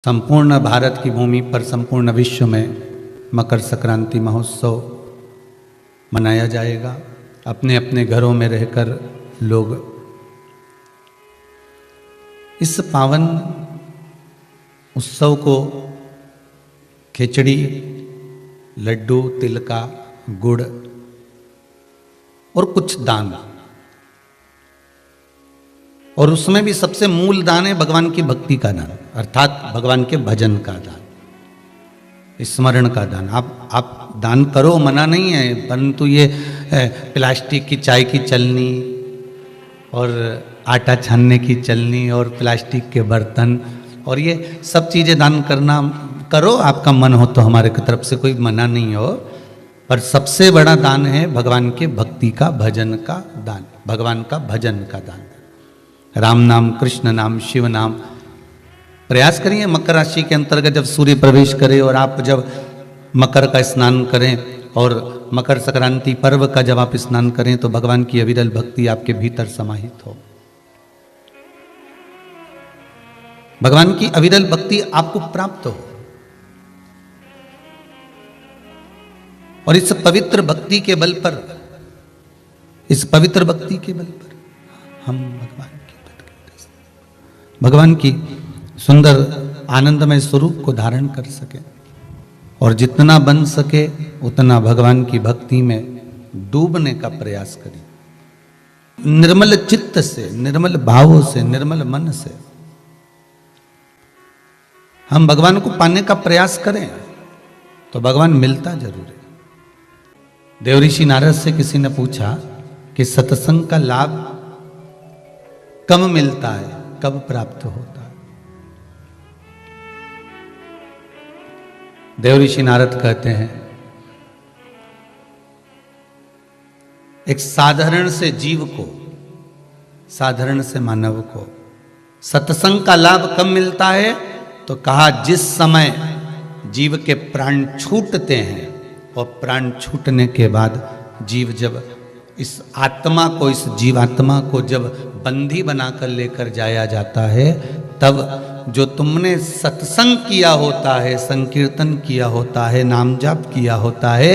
संपूर्ण भारत की भूमि पर संपूर्ण विश्व में मकर संक्रांति महोत्सव मनाया जाएगा। अपने अपने घरों में रहकर लोग इस पावन उत्सव को खिचड़ी, लड्डू, तिल का गुड़ और कुछ दान, और उसमें भी सबसे मूल दान है भगवान की भक्ति का दान, अर्थात भगवान के भजन का दान, स्मरण का दान। आप दान करो, मना नहीं है, परंतु ये प्लास्टिक की चाय की चलनी और आटा छानने की चलनी और प्लास्टिक के बर्तन और ये सब चीज़ें दान करना करो, आपका मन हो तो, हमारे की तरफ से कोई मना नहीं हो, पर सबसे बड़ा दान है भगवान के भक्ति का, भजन का दान, भगवान का भजन का दान। राम नाम, कृष्ण नाम, शिव नाम। प्रयास करिए मकर राशि के अंतर्गत जब सूर्य प्रवेश करे और आप जब मकर का स्नान करें और मकर संक्रांति पर्व का जब आप स्नान करें तो भगवान की अविरल भक्ति आपके भीतर समाहित हो, भगवान की अविरल भक्ति आपको प्राप्त हो। और इस पवित्र भक्ति के बल पर, इस पवित्र भक्ति के बल पर हम भगवान की सुंदर आनंदमय स्वरूप को धारण कर सके और जितना बन सके उतना भगवान की भक्ति में डूबने का प्रयास करें। निर्मल चित्त से, निर्मल भावों से, निर्मल मन से हम भगवान को पाने का प्रयास करें तो भगवान मिलता जरूर है। देवऋषि नारद से किसी ने पूछा कि सत्संग का लाभ कब मिलता है, कब प्राप्त होता है? देवऋषि नारद कहते हैं, एक साधारण से जीव को, साधारण से मानव को सत्संग का लाभ कब मिलता है? तो कहा जिस समय जीव के प्राण छूटते हैं और प्राण छूटने के बाद जीव जब इस आत्मा को, इस जीवात्मा को जब बंदी बनाकर लेकर जाया जाता है, तब जो तुमने सत्संग किया होता है, संकीर्तन किया होता है, नाम जाप किया होता है,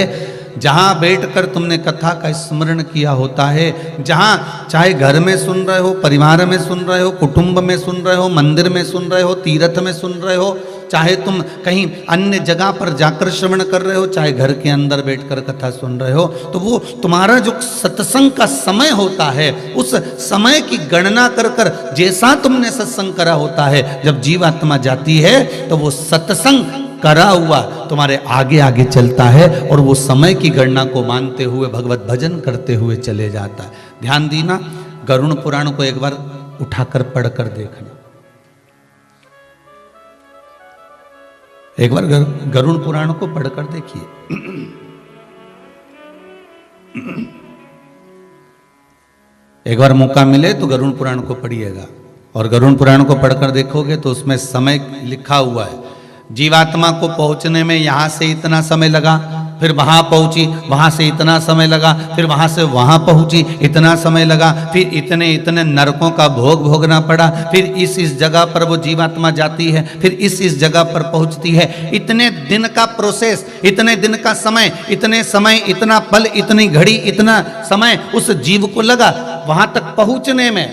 जहाँ बैठकर तुमने कथा का स्मरण किया होता है, जहाँ चाहे घर में सुन रहे हो, परिवार में सुन रहे हो, कुटुंब में सुन रहे हो, मंदिर में सुन रहे हो, तीर्थ में सुन रहे हो, चाहे तुम कहीं अन्य जगह पर जाकर श्रवण कर रहे हो, चाहे घर के अंदर बैठकर कथा सुन रहे हो, तो वो तुम्हारा जो सत्संग का समय होता है, उस समय की गणना कर कर जैसा तुमने सत्संग करा होता है, जब जीवात्मा जाती है तो वो सत्संग करा हुआ तुम्हारे आगे आगे चलता है और वो समय की गणना को मानते हुए भगवत भजन करते हुए चले जाता है। ध्यान दीना, गरुड़ पुराण को एक बार उठाकर पढ़कर देखना, एक बार गरुड़ पुराण को पढ़कर देखिए। एक बार मौका मिले तो गरुड़ पुराण को पढ़िएगा और गरुड़ पुराण को पढ़कर देखोगे तो उसमें समय लिखा हुआ है। जीवात्मा को पहुंचने में यहाँ से इतना समय लगा, फिर वहां पहुंची, वहां से इतना समय लगा, फिर वहां से वहां पहुंची, इतना समय लगा, फिर इतने इतने नरकों का भोग भोगना पड़ा, फिर इस जगह पर वो जीवात्मा जाती है, फिर इस जगह पर पहुंचती है। इतने दिन का प्रोसेस, इतने दिन का समय, इतने समय, इतना पल, इतनी घड़ी, इतना समय उस जीव को लगा वहां तक पहुंचने में।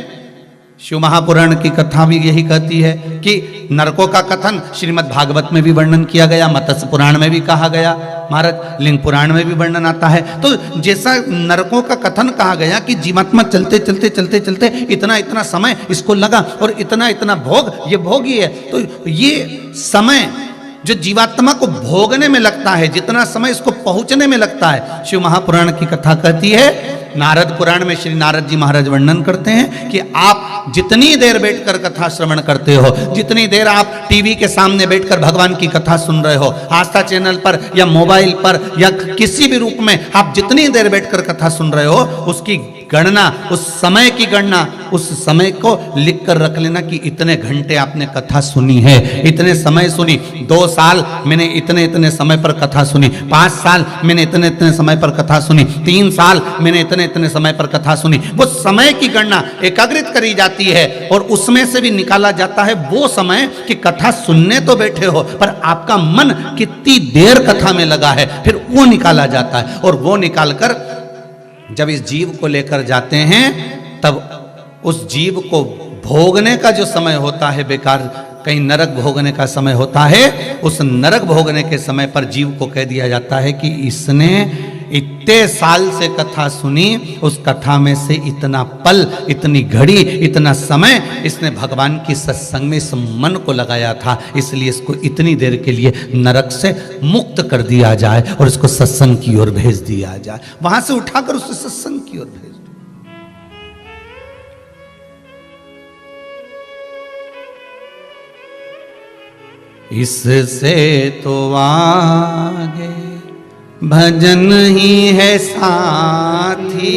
शिव महापुराण की कथा भी यही कहती है कि नरकों का कथन श्रीमद् भागवत में भी वर्णन किया गया, मत्स्य पुराण में भी कहा गया, महाराज लिंग पुराण में भी वर्णन आता है। तो जैसा नरकों का कथन कहा गया कि जीवात्मा चलते चलते चलते चलते इतना इतना समय इसको लगा और इतना इतना भोग, ये भोग ही है। तो ये समय जो जीवात्मा को भोगने में लगता है, जितना समय इसको पहुंचने में लगता है, शिव महापुराण की कथा कहती है। नारद पुराण में श्री नारद जी महाराज वर्णन करते हैं कि आप जितनी देर बैठकर कथा श्रवण करते हो, जितनी देर आप टीवी के सामने बैठकर भगवान की कथा सुन रहे हो, आस्था चैनल पर या मोबाइल पर या किसी भी रूप में आप जितनी देर बैठकर कथा सुन रहे हो, उसकी गणना, उस समय की गणना, उस समय को लिख कर रख लेना कि इतने घंटे आपने कथा सुनी है, इतने समय सुनी, 2 साल मैंने इतने इतने समय पर कथा सुनी, 5 साल मैंने इतने इतने समय पर कथा सुनी, 3 साल मैंने इतने इतने समय पर कथा सुनी। वो समय की गणना एकाग्रित करी जाती है और उसमें से भी निकाला जाता है वो समय कि कथा सुनने तो बैठे हो पर आपका मन कितनी देर कथा में लगा है, फिर वो निकाला जाता है। और वो निकालकर जब इस जीव को लेकर जाते हैं तब उस जीव को भोगने का जो समय होता है, बेकार कहीं नरक भोगने का समय होता है, उस नरक भोगने के समय पर जीव को कह दिया जाता है कि इसने इतने साल से कथा सुनी, उस कथा में से इतना पल, इतनी घड़ी, इतना समय इसने भगवान की सत्संग में इस मन को लगाया था, इसलिए इसको इतनी देर के लिए नरक से मुक्त कर दिया जाए और इसको सत्संग की ओर भेज दिया जाए। वहां से उठाकर उसे सत्संग की ओर भेज दो। इससे तो आगे भजन ही है साथी,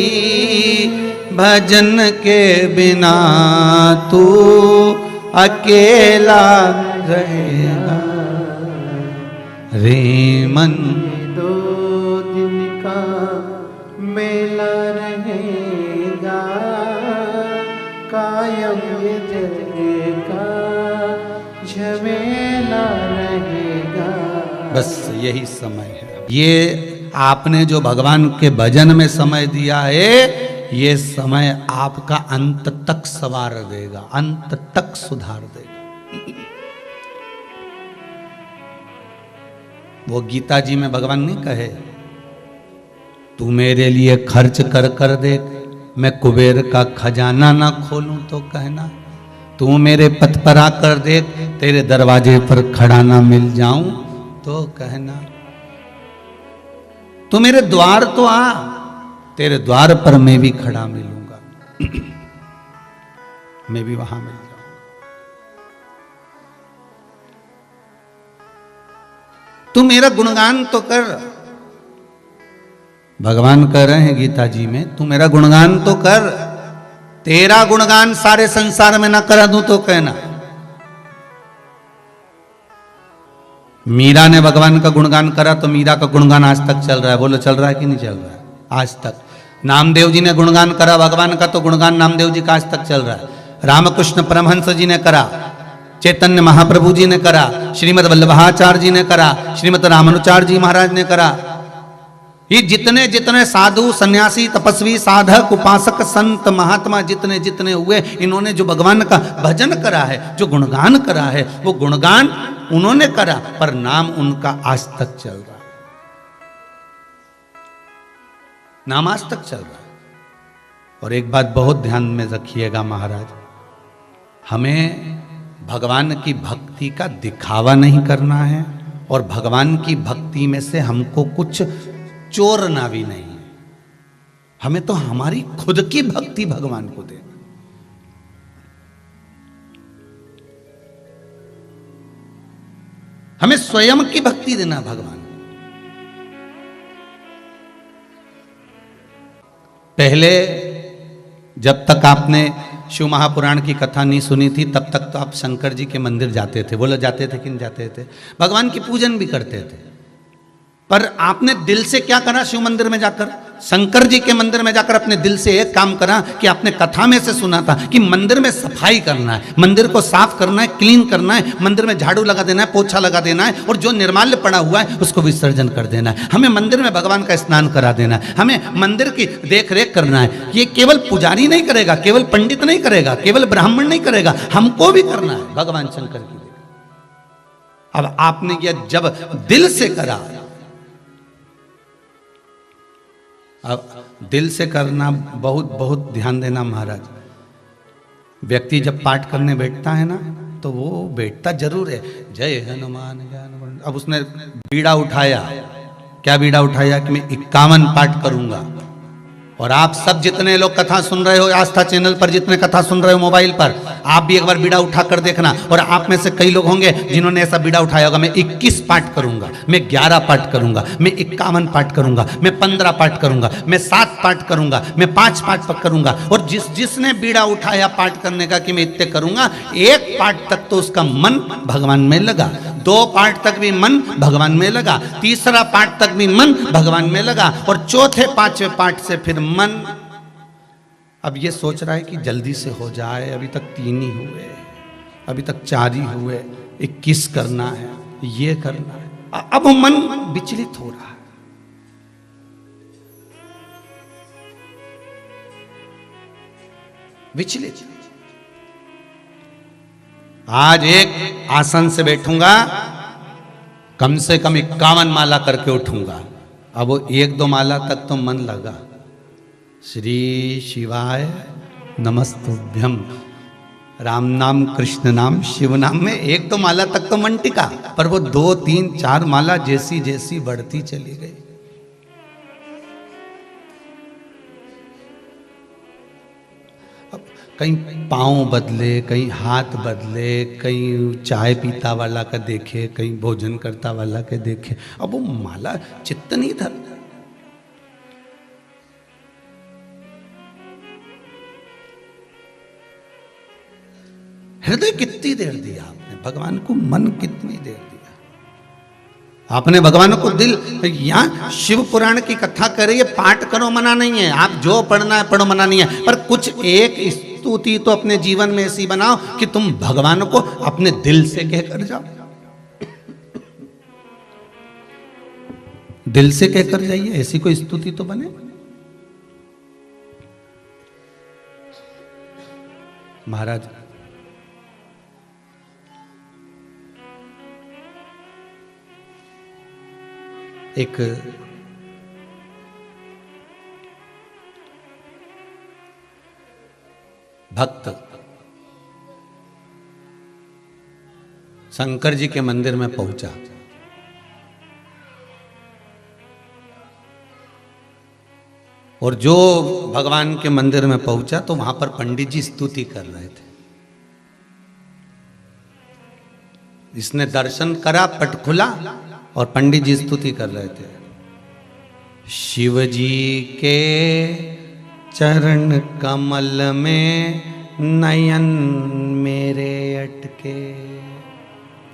भजन के बिना तू अकेला रहेगा रे मन। 2 दिन का मेला रहेगा, कायम ये जग का झमेला रहेगा। बस यही समय है। ये आपने जो भगवान के भजन में समय दिया है, ये समय आपका अंत तक संवार देगा, अंत तक सुधार देगा। वो गीता जी में भगवान नहीं कहे तू मेरे लिए खर्च कर कर देख, मैं कुबेर का खजाना ना खोलूं तो कहना, तू मेरे पथ पर आकर देख, तेरे दरवाजे पर खड़ा ना मिल जाऊं तो कहना, तू मेरे द्वार तो आ, तेरे द्वार पर मैं भी खड़ा मिलूंगा, मैं भी वहां मिल जाऊंगा। तू मेरा गुणगान तो कर, भगवान कह रहे हैं गीता जी में, तू मेरा गुणगान तो कर, तेरा गुणगान सारे संसार में ना करा दूं तो कहना। मीरा ने भगवान का गुणगान करा तो मीरा का गुणगान आज तक चल रहा है। बोलो चल रहा है कि नहीं चल रहा है? आज तक। नामदेव जी ने गुणगान करा भगवान का तो गुणगान नामदेव जी का आज तक चल रहा है। रामकृष्ण परमहंस जी ने करा, चैतन्य महाप्रभु जी ने करा, श्रीमद वल्लभाचार्य जी ने करा, श्रीमद रामानुचार्य जी महाराज ने करा। ये जितने जितने साधु सन्यासी तपस्वी साधक उपासक संत महात्मा जितने जितने हुए, इन्होंने जो भगवान का भजन करा है, जो गुणगान करा है, वो गुणगान उन्होंने करा पर नाम उनका आज तक चल रहा है, नाम आज तक चल रहा है। और एक बात बहुत ध्यान में रखिएगा महाराज, हमें भगवान की भक्ति का दिखावा नहीं करना है और भगवान की भक्ति में से हमको कुछ चोरना भी नहीं है। हमें तो हमारी खुद की भक्ति भगवान को देना। हमें स्वयं की भक्ति देना भगवान। पहले जब तक आपने शिव महापुराण की कथा नहीं सुनी थी तब तक तो आप शंकर जी के मंदिर जाते थे। बोलो जाते थे कि नहीं जाते थे? भगवान की पूजन भी करते थे, पर आपने दिल से क्या करा? शिव मंदिर में जाकर, शंकर जी के मंदिर में जाकर अपने दिल से एक काम करा कि आपने कथा में से सुना था कि मंदिर में सफाई करना है, मंदिर को साफ करना है, क्लीन करना है, मंदिर में झाड़ू लगा देना है, पोछा लगा देना है और जो निर्माल्य पड़ा हुआ है उसको विसर्जन कर देना है। हमें मंदिर में भगवान का स्नान करा देना है, हमें मंदिर की देख रेख करना है। ये केवल पुजारी नहीं करेगा, केवल पंडित नहीं करेगा, केवल ब्राह्मण नहीं करेगा, हमको भी करना है भगवान शंकर की। अब आपने यह जब दिल से करा, अब दिल से करना बहुत बहुत ध्यान देना महाराज। व्यक्ति जब पाठ करने बैठता है ना तो वो बैठता जरूर है, जय हनुमान ज्ञान। अब उसने बीड़ा उठाया, क्या बीड़ा उठाया कि मैं 51 पाठ करूंगा, और आप सब जितने लोग कथा सुन रहे हो आस्था चैनल पर, जितने कथा सुन रहे हो मोबाइल पर, आप भी एक बार बीड़ा उठा कर देखना। और आप में से कई लोग होंगे जिन्होंने ऐसा बीड़ा उठाया होगा, मैं 21 पाठ करूंगा, मैं 11 पाठ करूंगा, मैं 51 पाठ करूंगा, मैं 15 पाठ करूंगा, मैं 7 पाठ करूंगा, मैं 5 पाठ करूंगा। और जिसने बीड़ा उठाया पाठ करने का कि मैं इतने करूंगा, 1 पाठ तक तो उसका मन भगवान में लगा, 2 पाठ तक भी मन भगवान में लगा, 3रा पाठ तक भी मन भगवान में लगा, और 4थे 5वें पाठ से फिर मन अब ये सोच रहा है कि जल्दी से हो जाए, अभी तक 3 ही हुए, अभी तक 4 ही हुए, 21 करना है, ये करना है। अब मन विचलित हो रहा है। विचलित। आज एक आसन से बैठूंगा, कम से कम 51 माला करके उठूंगा। अब वो 1-2 माला तक तो मन लगा, श्री शिवाय नमस्तुभ्यम, राम नाम कृष्ण नाम शिव नाम में 1-2 माला तक तो मन टिका, पर वो 2, 3, 4 माला जैसी जैसी बढ़ती चली गई। अब कहीं पाँव बदले, कहीं हाथ बदले, कहीं चाय पीता वाला का देखे, कहीं भोजन करता वाला के देखे, अब वो माला चित्त नहीं था। हृदय कितनी देर दिया आपने भगवान को, मन कितनी देर दिया आपने भगवान को, दिल। यहां शिव पुराण की कथा कर रही है, पाठ करो मना नहीं है, आप जो पढ़ना है पढ़ो मना नहीं है, पर कुछ एक स्तुति तो अपने जीवन में ऐसी बनाओ कि तुम भगवान को अपने दिल से कहकर जाओ, दिल से कहकर जाइए, ऐसी कोई स्तुति तो बने। महाराज एक भक्त शंकर जी के मंदिर में पहुंचा, और जो भगवान के मंदिर में पहुंचा तो वहां पर पंडित जी स्तुति कर रहे थे। इसने दर्शन करा, पट खुला और पंडित जी स्तुति कर रहे थे, शिव जी के चरण कमल में नयन मेरे अटके।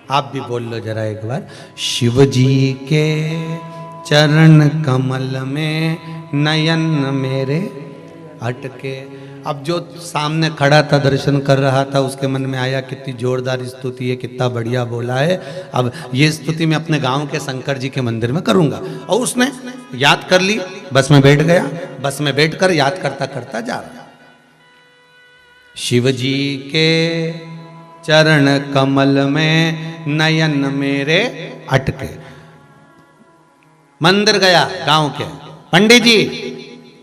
आप भी बोल लो जरा एक बार, शिव जी के चरण कमल में नयन मेरे अटके। अब जो सामने खड़ा था दर्शन कर रहा था, उसके मन में आया कितनी जोरदार स्तुति है, कितना बढ़िया बोला है, अब ये स्तुति मैं अपने गांव के शंकर जी के मंदिर में करूंगा। और उसने याद कर ली, बस में बैठ गया, बस में बैठकर याद करता करता जा रहा, शिव जी के चरण कमल में नयन मेरे अटके। मंदिर गया गांव के, पंडित जी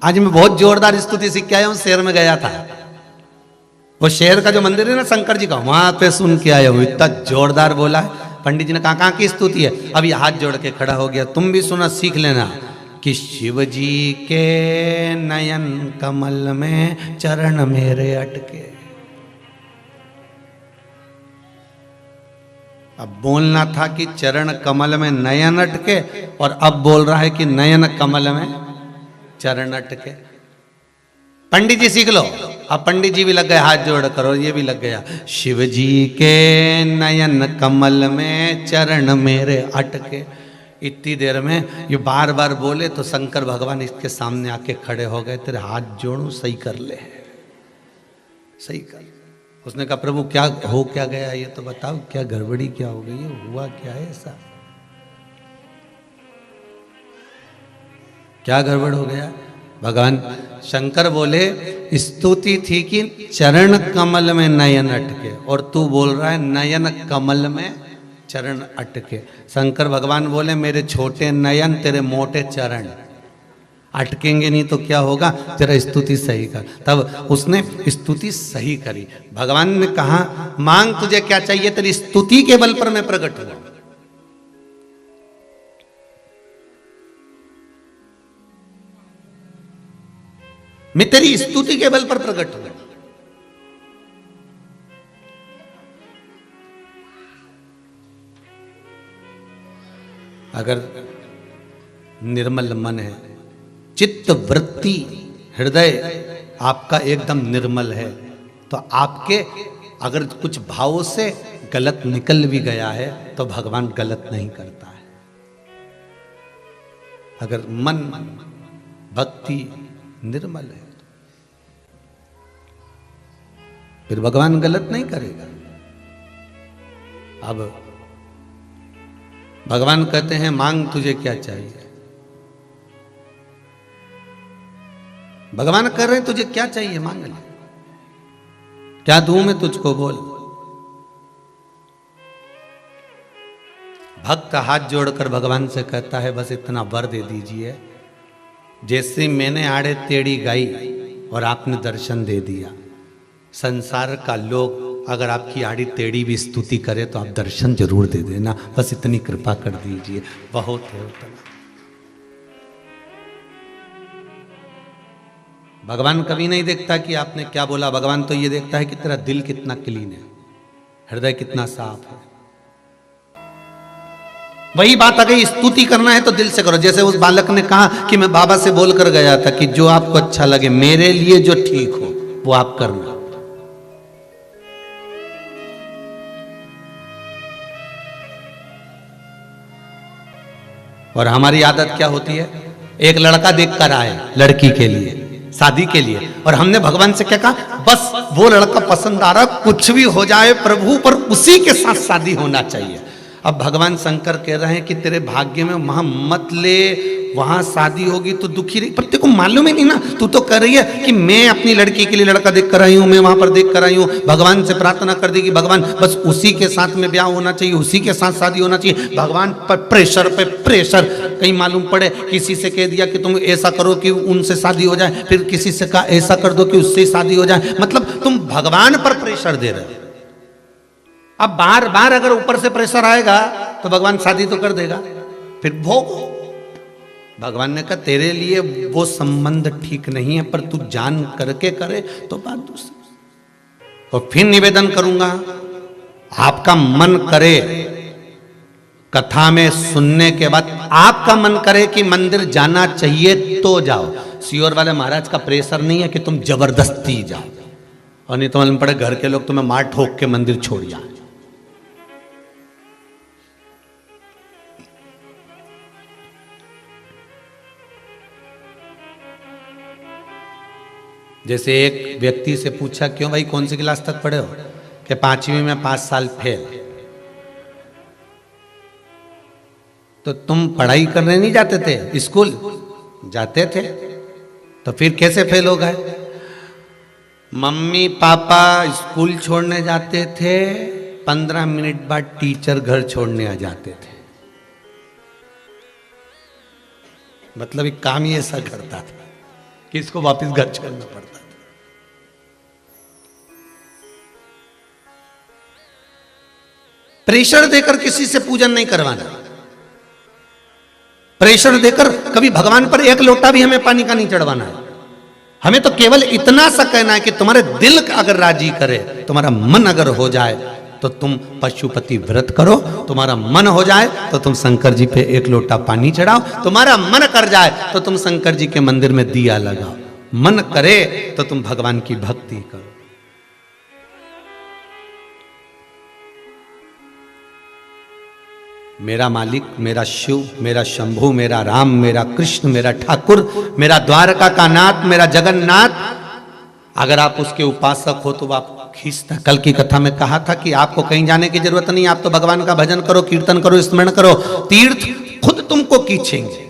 आज मैं बहुत जोरदार स्तुति सीख के आया हूं, शहर में गया था, वो शहर का जो मंदिर है ना शंकर जी का, वहां पे सुन के आया हूं, इतना जोरदार बोला है। पंडित जी ने कहा कहाँ की स्तुति है, अभी हाथ जोड़ के खड़ा हो गया, तुम भी सुना सीख लेना कि शिव जी के नयन कमल में चरण मेरे अटके। अब बोलना था कि चरण कमल में नयन अटके, और अब बोल रहा है कि नयन कमल में चरण अटके। पंडित जी सीख लो। अब पंडित जी भी लग गए हाथ जोड़ करो, ये भी लग गया, शिव जी के नयन कमल में चरण मेरे अटके। इतनी देर में ये बार बार बोले तो शंकर भगवान इसके सामने आके खड़े हो गए, तेरे हाथ जोड़ू, सही कर ले, सही कर। उसने कहा प्रभु क्या हो क्या गया ये तो बताओ, क्या गड़बड़ी क्या हो गई है, हुआ क्या है ऐसा, क्या गड़बड़ हो गया। भगवान शंकर बोले स्तुति थी कि चरण कमल में नयन अटके, और तू बोल रहा है नयन कमल में चरण अटके। शंकर भगवान बोले मेरे छोटे नयन तेरे मोटे चरण, अटकेंगे नहीं तो क्या होगा, तेरा स्तुति सही कर। तब उसने स्तुति सही करी। भगवान ने कहा मांग तुझे क्या चाहिए, तेरी स्तुति के बल पर मैं प्रकट हुआ। मैं तेरी स्तुति के बल पर प्रकट हूं। अगर निर्मल मन है, चित्त वृत्ति हृदय आपका एकदम निर्मल है, तो आपके अगर कुछ भावों से गलत निकल भी गया है तो भगवान गलत नहीं करता है। अगर मन भक्ति निर्मल है फिर भगवान गलत नहीं करेगा। अब भगवान कहते हैं मांग तुझे क्या चाहिए। भगवान कह रहे हैं तुझे क्या चाहिए मांग ले, क्या दूं मैं तुझको बोल। भक्त हाथ जोड़कर भगवान से कहता है बस इतना वर दे दीजिए, जैसे मैंने आड़े टेढ़ी गाई और आपने दर्शन दे दिया। संसार का लोग अगर आपकी आड़ी टेढ़ी भी स्तुति करे तो आप दर्शन जरूर दे देना, बस इतनी कृपा कर दीजिए, बहुत है उतना। भगवान कभी नहीं देखता कि आपने क्या बोला, भगवान तो ये देखता है कि तेरा दिल कितना क्लीन है, हृदय कितना साफ है। वही बात अगर स्तुति करना है तो दिल से करो। जैसे उस बालक ने कहा कि मैं बाबा से बोलकर गया था कि जो आपको अच्छा लगे, मेरे लिए जो ठीक हो वो आप करना। और हमारी आदत क्या होती है, एक लड़का देखकर आए लड़की के लिए, शादी के लिए, और हमने भगवान से क्या कहा, बस वो लड़का पसंद आ रहा, कुछ भी हो जाए प्रभु पर उसी के साथ शादी होना चाहिए। अब भगवान शंकर कह रहे हैं कि तेरे भाग्य में वहां मत ले, वहां शादी होगी तो दुखी रही, पर तेरे को मालूम ही नहीं ना, तू तो कह रही है कि मैं अपनी लड़की के लिए लड़का देख कर आई हूं, मैं वहां पर देख कर आई हूं। भगवान से प्रार्थना कर दी कि भगवान बस उसी के साथ में ब्याह होना चाहिए, उसी के साथ शादी होना चाहिए। भगवान पर प्रेशर पे प्रेशर, कहीं मालूम पड़े किसी से कह दिया कि तुम ऐसा करो कि उनसे शादी हो जाए, फिर किसी से कहा ऐसा कर दो कि उससे शादी हो जाए, मतलब तुम भगवान पर प्रेशर दे रहे हो। अब बार बार अगर ऊपर से प्रेशर आएगा तो भगवान शादी तो कर देगा, फिर भोग। भगवान ने कहा तेरे लिए वो संबंध ठीक नहीं है, पर तू जान करके करे तो बात दूसरी। और फिर निवेदन करूंगा, आपका मन करे कथा में सुनने के बाद आपका मन करे कि मंदिर जाना चाहिए तो जाओ। सियोर वाले महाराज का प्रेशर नहीं है कि तुम जबरदस्ती जाओ, और नहीं तो मालूम पड़े घर के लोग तुम्हें मार ठोक के मंदिर छोड़ जाए। जैसे एक व्यक्ति से पूछा क्यों भाई कौन सी क्लास तक पढ़े हो, कि 5वीं में 5 साल फेल। तो तुम पढ़ाई करने नहीं जाते थे, स्कूल जाते थे, तो फिर कैसे फेल हो गए? मम्मी पापा स्कूल छोड़ने जाते थे, 15 मिनट बाद टीचर घर छोड़ने आ जाते थे। मतलब एक काम ही ऐसा करता था कि इसको वापस घर छोड़ना पड़ता था। प्रेशर देकर किसी से पूजन नहीं करवाना। प्रेशर देकर कभी भगवान पर एक लोटा भी हमें पानी का नहीं चढ़वाना है। हमें तो केवल इतना सा कहना है कि तुम्हारे दिल अगर राजी करे, तुम्हारा मन अगर हो जाए तो तुम पशुपति व्रत करो, तुम्हारा मन हो जाए तो तुम शंकर जी पे एक लोटा पानी चढ़ाओ, तुम्हारा मन कर जाए तो तुम शंकर जी के मंदिर में दिया लगाओ, मन करे तो तुम भगवान की भक्ति करो। मेरा मालिक, मेरा शिव, मेरा शंभु, मेरा राम, मेरा कृष्ण, मेरा ठाकुर, मेरा द्वारका का नाथ, मेरा जगन्नाथ, अगर आप उसके उपासक हो तो आप खींचता। कल की कथा में कहा था कि आपको कहीं जाने की जरूरत नहीं, आप तो भगवान का भजन करो, कीर्तन करो, स्मरण करो, तीर्थ खुद तुमको खींचेंगे,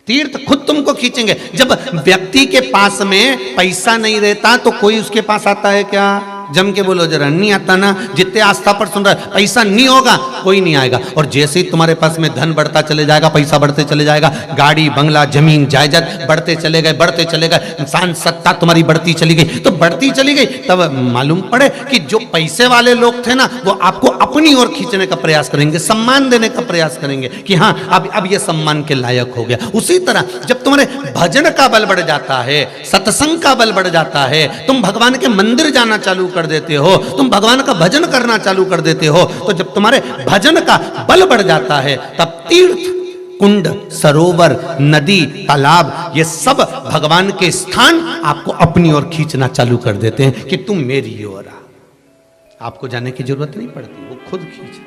तीर्थ खुद तुमको खींचेंगे। जब व्यक्ति के पास में पैसा नहीं रहता तो कोई उसके पास आता है क्या? जम के बोलो जरा, नहीं आता ना? जितने आस्था पर सुन रहा है, पैसा नहीं होगा कोई नहीं आएगा। और जैसे ही तुम्हारे पास में धन बढ़ता चले जाएगा, पैसा बढ़ते चले जाएगा, गाड़ी बंगला जमीन जायदाद बढ़ते चले गए, इंसान सत्ता तुम्हारी बढ़ती चली गई, तो बढ़ती चली गई, तब मालूम पड़े कि जो पैसे वाले लोग थे ना, वो आपको अपनी ओर खींचने का प्रयास करेंगे, सम्मान देने का प्रयास करेंगे कि हाँ अब ये सम्मान के लायक हो गया। उसी तरह जब तुम्हारे भजन का बल बढ़ जाता है, सत्संग का बल बढ़ जाता है, तुम भगवान के मंदिर जाना चालू कर देते हो, तुम भगवान का भजन करना चालू कर देते हो, तो जब तुम्हारे भजन का बल बढ़ जाता है, तब तीर्थ, कुंड, सरोवर, नदी, तालाब, ये सब भगवान के स्थान आपको अपनी ओर खींचना चालू कर देते हैं कि तुम मेरी ओर आ। आपको जाने की जरूरत नहीं पड़ती, वो खुद खींच।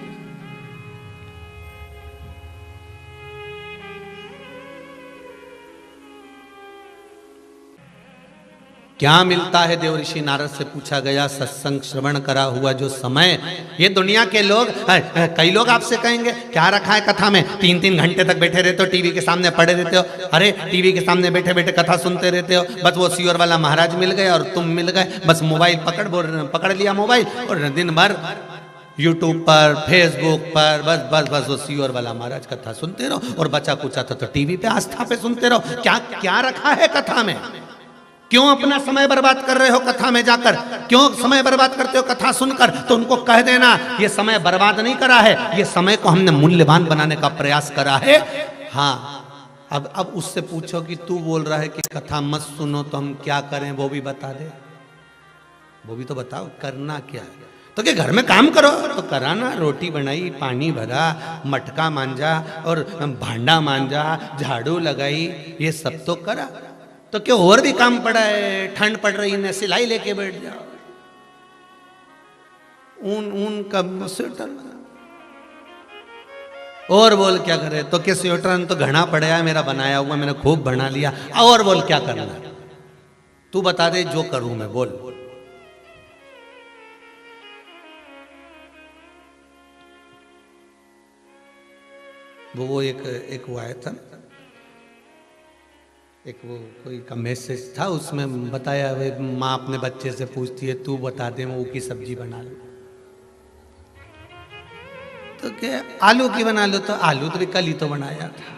क्या मिलता है? देवऋषि नारद से पूछा गया, सत्संग श्रवण करा हुआ जो समय। ये दुनिया के लोग, कई लोग आपसे कहेंगे क्या रखा है कथा में, 3-3 घंटे तक बैठे रहते हो, टीवी के सामने पड़े रहते हो। अरे टीवी के सामने बैठे बैठे कथा सुनते रहते हो, बस वो सियोर वाला महाराज मिल गए और तुम मिल गए, बस मोबाइल पकड़ लिया मोबाइल, और दिन भर यूट्यूब पर, फेसबुक पर बस बस बस वो सियोर वाला महाराज कथा सुनते रहो, और बचा कुचा तो टीवी पे, आस्था पे सुनते रहो। क्या क्या रखा है कथा में? क्यों अपना समय बर्बाद कर रहे हो कथा में जाकर? क्यों समय बर्बाद करते हो कथा सुनकर? तो उनको कह देना, ये समय बर्बाद नहीं करा है, ये समय को हमने मूल्यवान बनाने का प्रयास करा है। हाँ, अब उससे पूछो कि तू बोल रहा है कि कथा मत सुनो, तो हम क्या करें? वो भी बता दे, वो भी तो बताओ करना क्या है। तो क्या घर में काम करो तो करा ना, रोटी बनाई, पानी भरा, मटका मांजा और भांडा मांजा, झाड़ू लगाई, ये सब तो करा। तो क्यों और भी काम पड़ा है? ठंड पड़ रही है, सिलाई लेके बैठ जाओ, ऊन का स्वेटर। और बोल क्या करे? तो क्या स्वेटर तो घना पड़ा है मेरा बनाया हुआ, मैंने खूब बना लिया, और बोल क्या करना? तू बता दे जो करूं मैं, बोल। वो एक वो आया था, एक वो कोई का मैसेज था, उसमें बताया वे माँ अपने बच्चे से पूछती है, तू बता दे मैं वो की सब्जी बना लूं। तो क्या आलू की बना लो? तो आलू तो भी कल ही तो बनाया था।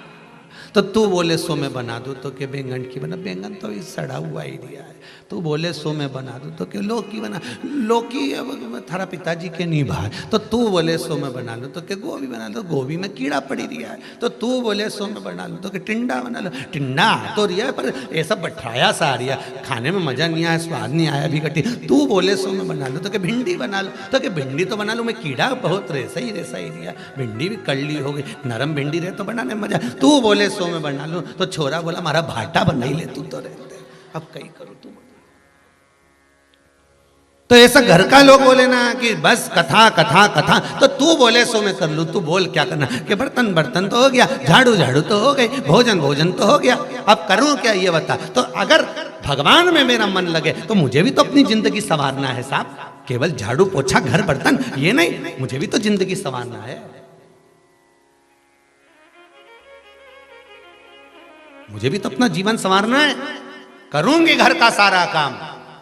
तो तू बोले सो मैं बना दूं, तो क्या बैंगन की बना? बैंगन तो अभी सड़ा हुआ ही दिया है। तू बोले सो मैं बना दूं, तो क्या लौकी बना? लौकी अब थारा पिताजी के नहीं भाई। तो तू बोले सो मैं बना लूं, तो क्या गोभी बना लो? गोभी में कीड़ा पड़ी दिया है। तो तू बोले सो मैं बना लूं, तो क्या टिंडा बना लो? टिंडा तो रिया है, पर ऐसा बठाया सा आ रिया, खाने में मजा नहीं आया, स्वाद नहीं आया, अभी कटी। तू बोले सो मैं बना लूं, तो क्या भिंडी बना लो? तो क्या भिंडी तो बना लूं मैं, कीड़ा बहुत रेसा ही दिया, भिंडी भी कड़ली हो गई, नरम भिंडी रहे तो बनाने में मजा। तू बोले सो मैं बना लूं, तो छोरा बोला हमारा भाटा बना ही ले तू तो रहते, अब कहीं करो तू। तो ऐसा घर का लोग बोले ना कि बस कथा कथा कथा, तो तू बोले सो मैं कर लूं। तू बोल क्या करना? कि बर्तन तो हो गया, झाड़ू तो हो गई, भोजन तो हो गया, अब करूं क्या ये बता। तो अगर भगवान में मेरा मन लगे तो मुझे भी तो अपनी जिंदगी संवारना है साहब। केवल झाड़ू पोछा घर बर्तन ये नहीं, मुझे भी तो जिंदगी संवारना है, मुझे भी तो अपना जीवन संवारना है। करूंगी घर का सारा काम,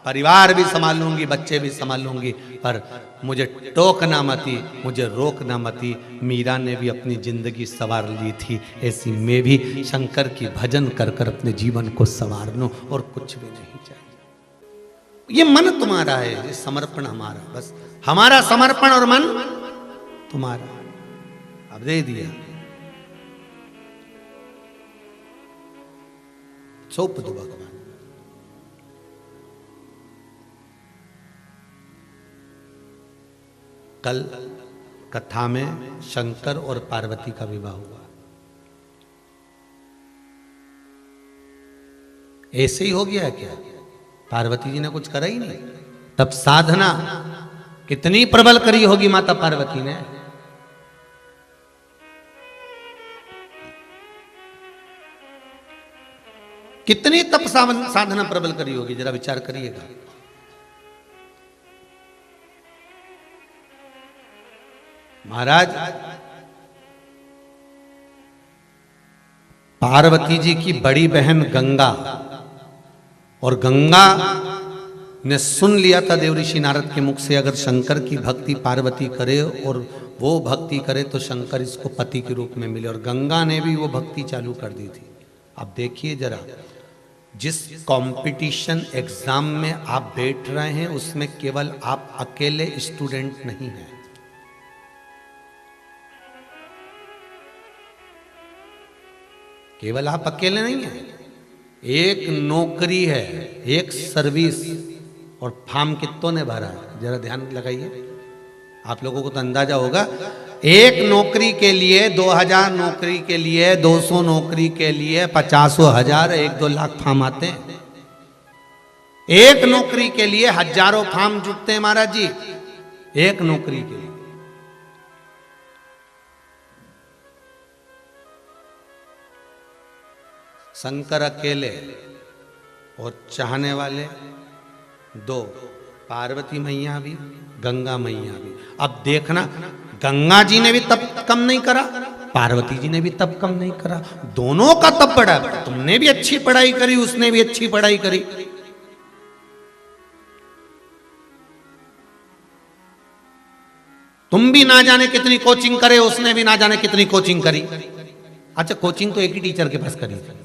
परिवार भी संभाल लूंगी, बच्चे भी संभाल लूंगी, पर मुझे टोकना मती, मुझे रोकना मती। मीरा ने भी अपनी जिंदगी संवार ली थी, ऐसी मैं भी शंकर की भजन कर कर अपने जीवन को संवार लूं, और कुछ भी नहीं चाहिए। ये मन तुम्हारा है, ये समर्पण हमारा, बस हमारा समर्पण और मन तुम्हारा। अब दे दिया, सौंप दो भगवान। कल कथा में शंकर और पार्वती का विवाह हुआ। ऐसे ही हो गया है क्या? पार्वती जी ने कुछ करा ही नहीं, तब साधना कितनी प्रबल करी होगी माता पार्वती ने। कितनी तप साधना प्रबल करी होगी, जरा विचार करिएगा। महाराज पार्वती जी की बड़ी बहन गंगा, और गंगा ने सुन लिया था देवऋषि नारद के मुख से, अगर शंकर की भक्ति पार्वती करे और वो भक्ति करे तो शंकर इसको पति के रूप में मिले, और गंगा ने भी वो भक्ति चालू कर दी थी। अब देखिए जरा, जिस कंपटीशन एग्जाम में आप बैठ रहे हैं उसमें केवल आप अकेले स्टूडेंट नहीं हैं, केवल आप अकेले नहीं हैं, एक नौकरी है, एक सर्विस, और फॉर्म कितनों ने भरा है जरा ध्यान लगाइए। आप लोगों को तो अंदाजा होगा, एक नौकरी के लिए 2000 नौकरी के लिए 200 नौकरी के लिए 50,000 1-2 लाख फॉर्म आते हैं। एक नौकरी के लिए हजारों फॉर्म जुटते हैं महाराज जी, एक नौकरी के लिए। शंकर अकेले और चाहने वाले 2, पार्वती मैया भी, गंगा मैया भी। अब देखना, गंगा जी ने भी तब कम नहीं करा, पार्वती जी ने भी तब कम नहीं करा, दोनों का तब बढ़ा। तुमने भी अच्छी पढ़ाई करी, उसने भी अच्छी पढ़ाई करी। तुम भी ना जाने कितनी कोचिंग करे, उसने भी ना जाने कितनी कोचिंग करी। अच्छा, कोचिंग तो एक ही टीचर के पास करी थी,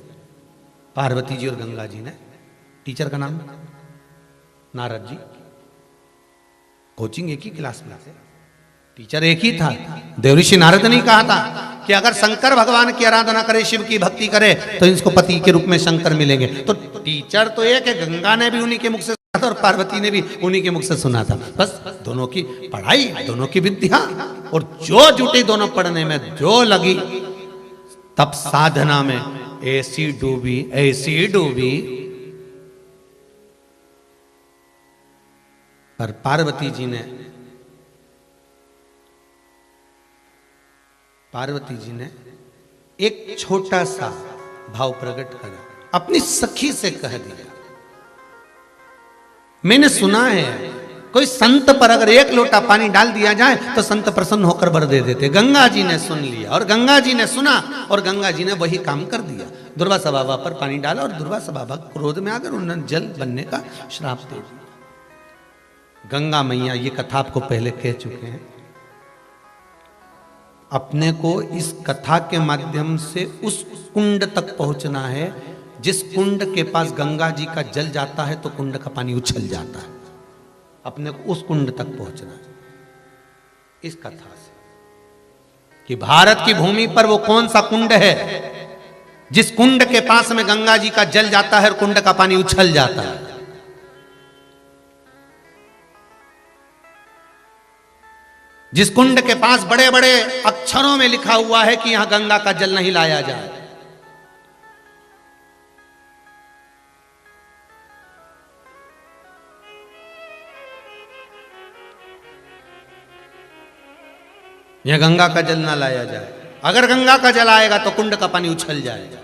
पार्वती जी और गंगा जी ने। टीचर का नाम नारद जी। कोचिंग एक ही क्लास में थे, टीचर एक ही था। देवऋषि नारद ने कहा था कि अगर शंकर भगवान की आराधना करे, शिव की भक्ति करे, तो इसको पति के रूप में शंकर मिलेंगे। तो टीचर तो एक है, गंगा ने भी उन्हीं के मुख से सुना था और पार्वती ने भी उन्हीं के मुख से सुना था। बस दोनों की पढ़ाई, दोनों की विद्या, और जो जुटी दोनों पढ़ने में, जो लगी, तब साधना में ऐसी डूबी, ऐसी डूबी। पर पार्वती जी ने एक छोटा सा भाव प्रकट करा, अपनी सखी से कह दिया। मैंने सुना है कोई संत पर अगर 1 लोटा पानी डाल दिया जाए तो संत प्रसन्न होकर वर दे देते। गंगा जी ने सुन लिया और गंगा जी ने सुना और गंगा जी ने वही काम कर दिया। दुर्वासा बाबा पर पानी डाला और दुर्वासा बाबा क्रोध में आकर उन्होंने जल बनने का श्राप दे दिया। गंगा मैया, ये कथा आपको पहले कह चुके हैं, अपने को इस कथा के माध्यम से उस कुंड तक पहुंचना है जिस कुंड के पास गंगा जी का जल जाता है तो कुंड का पानी उछल जाता है। अपने को उस कुंड तक पहुंचना है इस कथा से, कि भारत की भूमि पर वो कौन सा कुंड है जिस कुंड के पास में गंगा जी का जल जाता है और कुंड का पानी उछल जाता है। जिस कुंड के पास बड़े बड़े अक्षरों में लिखा हुआ है कि यहां गंगा का जल नहीं लाया जाए। यह गंगा का जल ना लाया जाए। अगर गंगा का जल आएगा तो कुंड का पानी उछल जाएगा।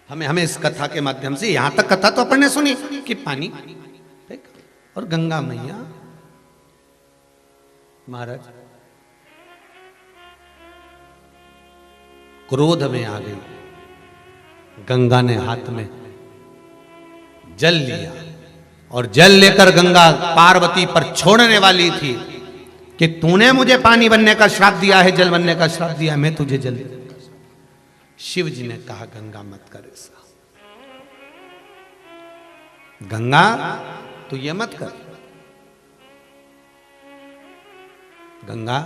हमें इस कथा के माध्यम से, यहां तक कथा तो अपन ने सुनी कि पानी और गंगा मैया महाराज क्रोध में आ गई। गंगा ने हाथ में जल लिया और जल लेकर गंगा पार्वती पर छोड़ने वाली थी कि तूने मुझे पानी बनने का श्राप दिया है, जल बनने का श्राप दिया, मैं तुझे जल। शिव जी ने कहा गंगा मत कर ऐसा, गंगा तू ये मत कर। गंगा,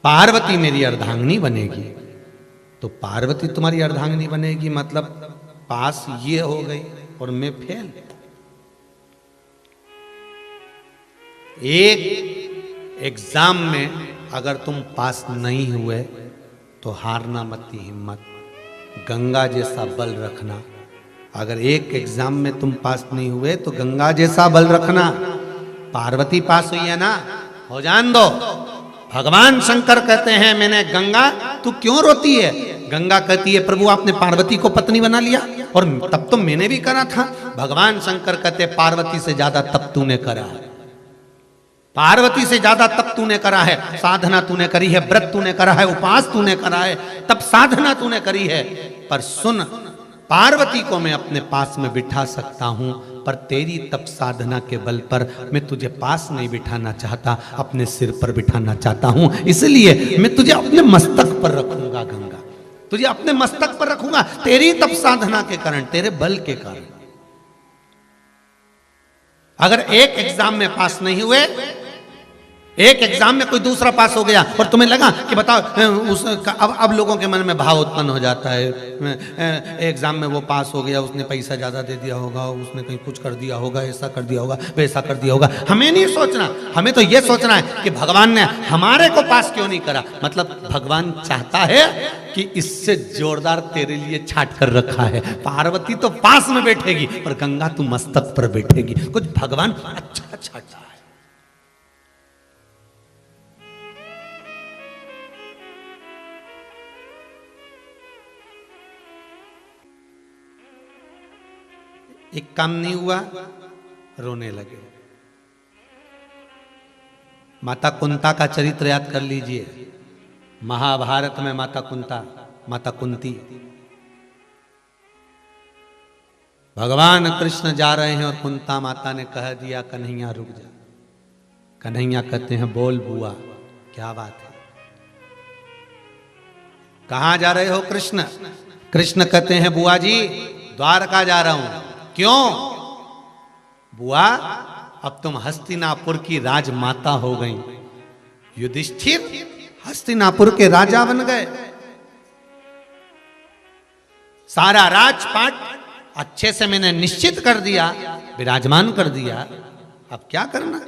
पार्वती मेरी अर्धांगिनी बनेगी तो पार्वती तुम्हारी अर्धांगिनी बनेगी, मतलब पास ये हो गई और मैं फेल। एक एग्जाम में अगर तुम पास नहीं हुए तो हारना मत की हिम्मत, गंगा जैसा बल रखना। अगर एक एग्जाम में तुम पास नहीं हुए तो गंगा जैसा बल रखना। पार्वती पास हुई है ना, हो जान दो। भगवान शंकर कहते हैं मैंने, गंगा तू क्यों रोती है? गंगा कहती है प्रभु आपने पार्वती को पत्नी बना लिया और तब तो मैंने भी करा था। भगवान शंकर कहते पार्वती से ज्यादा तप तूने करा है, पार्वती से ज्यादा तप तूने करा है, साधना तूने करी है, व्रत तूने करा है, उपवास तूने करा है, तप साधना तूने करी है। पर सुन, पार्वती को मैं अपने पास में बिठा सकता हूं, पर तेरी तप साधना के बल पर मैं तुझे पास नहीं बिठाना चाहता, अपने सिर पर बिठाना चाहता हूं। इसलिए मैं तुझे अपने मस्तक पर रखूंगा गंगा, तुझे अपने मस्तक पर रखूंगा, तेरी तप साधना के कारण, तेरे बल के कारण। अगर एक एग्जाम में पास नहीं हुए, एक एग्जाम में कोई दूसरा पास हो गया और तुम्हें लगा कि बताओ अब लोगों के मन में भाव उत्पन्न हो जाता है, एग्जाम में वो पास हो गया, उसने पैसा ज्यादा दे दिया होगा, उसने कहीं कुछ कर दिया होगा, ऐसा कर दिया होगा, वैसा कर दिया होगा। हमें नहीं सोचना, हमें तो ये सोचना है कि भगवान ने हमारे को पास क्यों नहीं करा। मतलब भगवान चाहता है कि इससे जोरदार तेरे लिए छाट कर रखा है। पार्वती तो पास में बैठेगी और गंगा तू मस्तक पर बैठेगी। कुछ भगवान अच्छा छाटा है। एक काम नहीं हुआ, रोने लगे। माता कुंता का चरित्र याद कर लीजिए। महाभारत में माता कुंता, माता कुंती, भगवान कृष्ण जा रहे हैं और कुंता माता ने कह दिया कन्हैया रुक जा। कन्हैया कहते हैं बोल बुआ क्या बात है, कहां जा रहे हो कृष्ण? कृष्ण कहते हैं बुआ जी द्वारका जा रहा हूं। क्यों? बुआ अब तुम हस्तिनापुर की राजमाता हो गई, युधिष्ठिर हस्तिनापुर के राजा बन गए, सारा राजपाट अच्छे से मैंने निश्चित कर दिया, विराजमान कर दिया। अब क्या करना?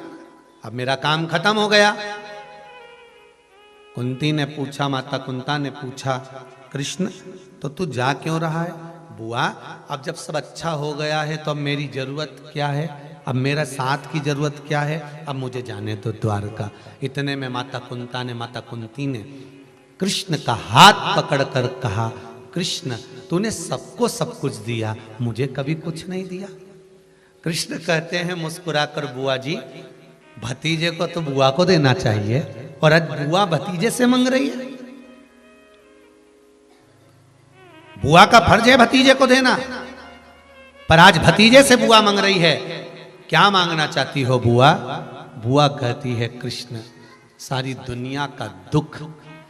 अब मेरा काम खत्म हो गया। कुंती ने पूछा, माता कुंता ने पूछा, कृष्ण तो तू जा क्यों रहा है? बुआ अब जब सब अच्छा हो गया है तो अब मेरी जरूरत क्या है, अब मेरा साथ की जरूरत क्या है, अब मुझे जाने दो द्वारका। इतने में माता कुंता ने, माता कुंती ने कृष्ण का हाथ पकड़कर कहा, कृष्ण तूने सबको सब कुछ दिया, मुझे कभी कुछ नहीं दिया। कृष्ण कहते हैं मुस्कुराकर, बुआ जी भतीजे को तो बुआ को देना चाहिए, और आज बुआ भतीजे से मांग रही है। बुआ का फर्ज है भतीजे को देना, पर आज भतीजे से बुआ मांग रही है। क्या मांगना चाहती हो बुआ? बुआ कहती है कृष्ण सारी दुनिया का दुख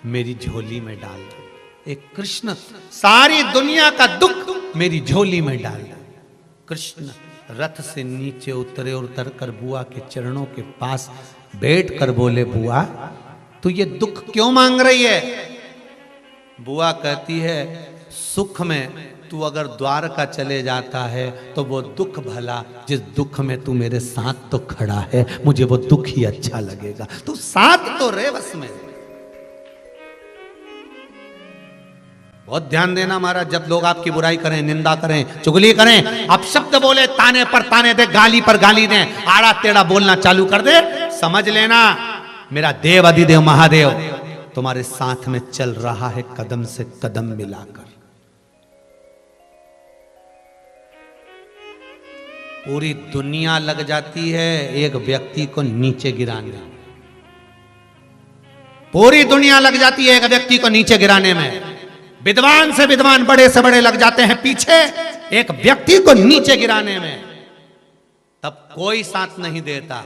मेरी झोली में डाल दो। एक कृष्ण सारी दुनिया का दुख मेरी झोली में डाल दो। कृष्ण रथ से नीचे उतरे और उतरकर बुआ के चरणों के पास बैठकर बोले, बुआ तू ये दुख क्यों मांग रही है? बुआ कहती है सुख में तू अगर द्वारका चले जाता है तो वो दुख भला, जिस दुख में तू मेरे साथ तो खड़ा है, मुझे वो दुख ही अच्छा लगेगा। तू साथ तो रे बस में। बहुत ध्यान देना महाराज, जब लोग आपकी बुराई करें, निंदा करें, चुगली करें, आप शब्द बोले, ताने पर ताने दे, गाली पर गाली दे, आड़ा टेढ़ा बोलना चालू कर दे, समझ लेना मेरा देव अधिदेव महादेव तुम्हारे साथ में चल रहा है, कदम से कदम मिलाकर। पूरी दुनिया लग जाती है एक व्यक्ति को नीचे गिराने में, पूरी दुनिया लग जाती है एक व्यक्ति को नीचे गिराने में। विद्वान से विद्वान, बड़े से बड़े लग जाते हैं पीछे एक व्यक्ति को नीचे गिराने में, तब कोई साथ नहीं देता।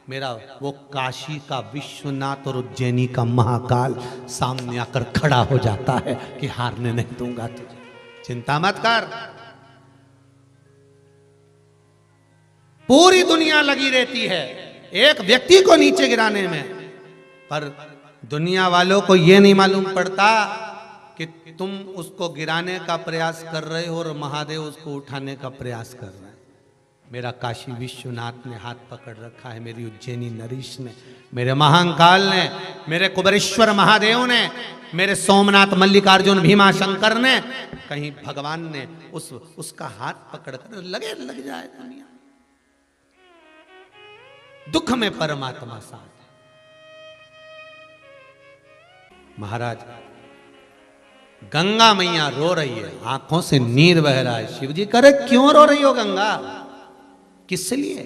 मेरा वो काशी का विश्वनाथ और उज्जैनी का महाकाल सामने आकर खड़ा हो जाता है कि हारने नहीं दूंगा तुझे, चिंता मत कर। पूरी दुनिया लगी रहती है एक व्यक्ति को नीचे गिराने में, पर दुनिया वालों को यह नहीं मालूम पड़ता कि तुम उसको गिराने का प्रयास कर रहे हो और महादेव उसको उठाने का प्रयास कर रहे हैं। मेरा काशी विश्वनाथ ने हाथ पकड़ रखा है, मेरी उज्जैनी नरीश ने, मेरे महाकाल ने, मेरे कुबेरेश्वर महादेव ने, मेरे सोमनाथ मल्लिकार्जुन भीमा शंकर ने, कहीं भगवान ने उसका हाथ पकड़कर लग जाए दुनिया। दुख में परमात्मा साथ। महाराज गंगा मैया रो रही है, आंखों से नीर बह रहा है। शिव जी करे क्यों रो रही हो गंगा, किस लिए?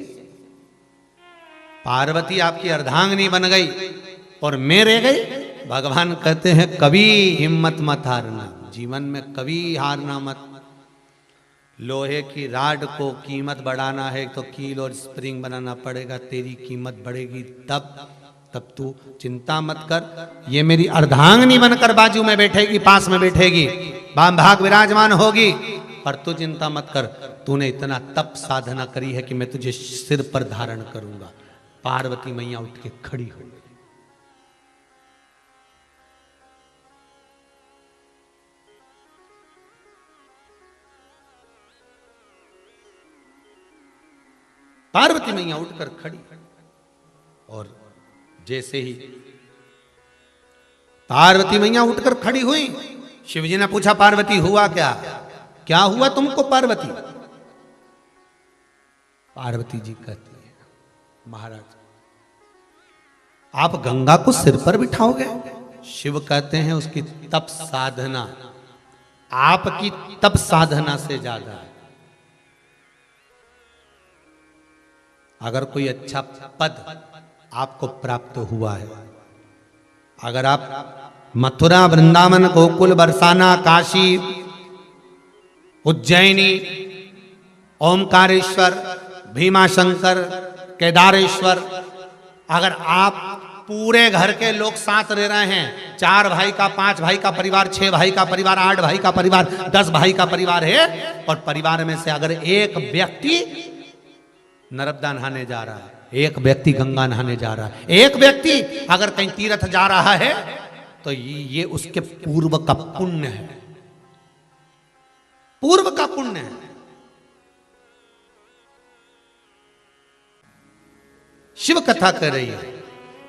पार्वती आपकी अर्धांगिनी बन गई और मैं रह गई। भगवान कहते हैं कभी हिम्मत मत हारना, जीवन में कभी हारना मत। लोहे की राड को कीमत बढ़ाना है तो कील और स्प्रिंग बनाना पड़ेगा, तेरी कीमत बढ़ेगी तब तू चिंता मत कर। ये मेरी अर्धांगिनी बनकर बाजू में बैठेगी, पास में बैठेगी, वाम भाग विराजमान होगी, पर तू चिंता मत कर। तूने इतना तप साधना करी है कि मैं तुझे सिर पर धारण करूंगा। पार्वती मैया उठ के खड़ी हो गई। पार्वती मैया उठकर खड़ी, और जैसे ही पार्वती मैया उठकर खड़ी हुई, शिवजी ने पूछा पार्वती हुआ क्या, क्या हुआ तुमको पार्वती? पार्वती जी कहती है महाराज आप गंगा को सिर पर बिठाओगे? शिव कहते हैं उसकी तप साधना आपकी तप साधना से ज्यादा है। अगर कोई अच्छा पद आपको प्राप्त हुआ है, अगर आप मथुरा, वृंदावन, गोकुल, बरसाना, काशी, उज्जैनी, ओमकारेश्वर, भीमाशंकर, केदारेश्वर, अगर आप पूरे घर के लोग साथ रह रहे हैं, 4 भाई का, 5 भाई का परिवार, 6 भाई का परिवार, 8 भाई का परिवार, 10 भाई का परिवार है, और परिवार में से अगर एक व्यक्ति नर्मदा नहाने जा रहा है, एक व्यक्ति गंगा नहाने जा रहा है, एक व्यक्ति अगर कहीं तीर्थ जा रहा है, तो ये उसके पूर्व का पुण्य है, पूर्व का पुण्य है। शिव कथा कर रही है,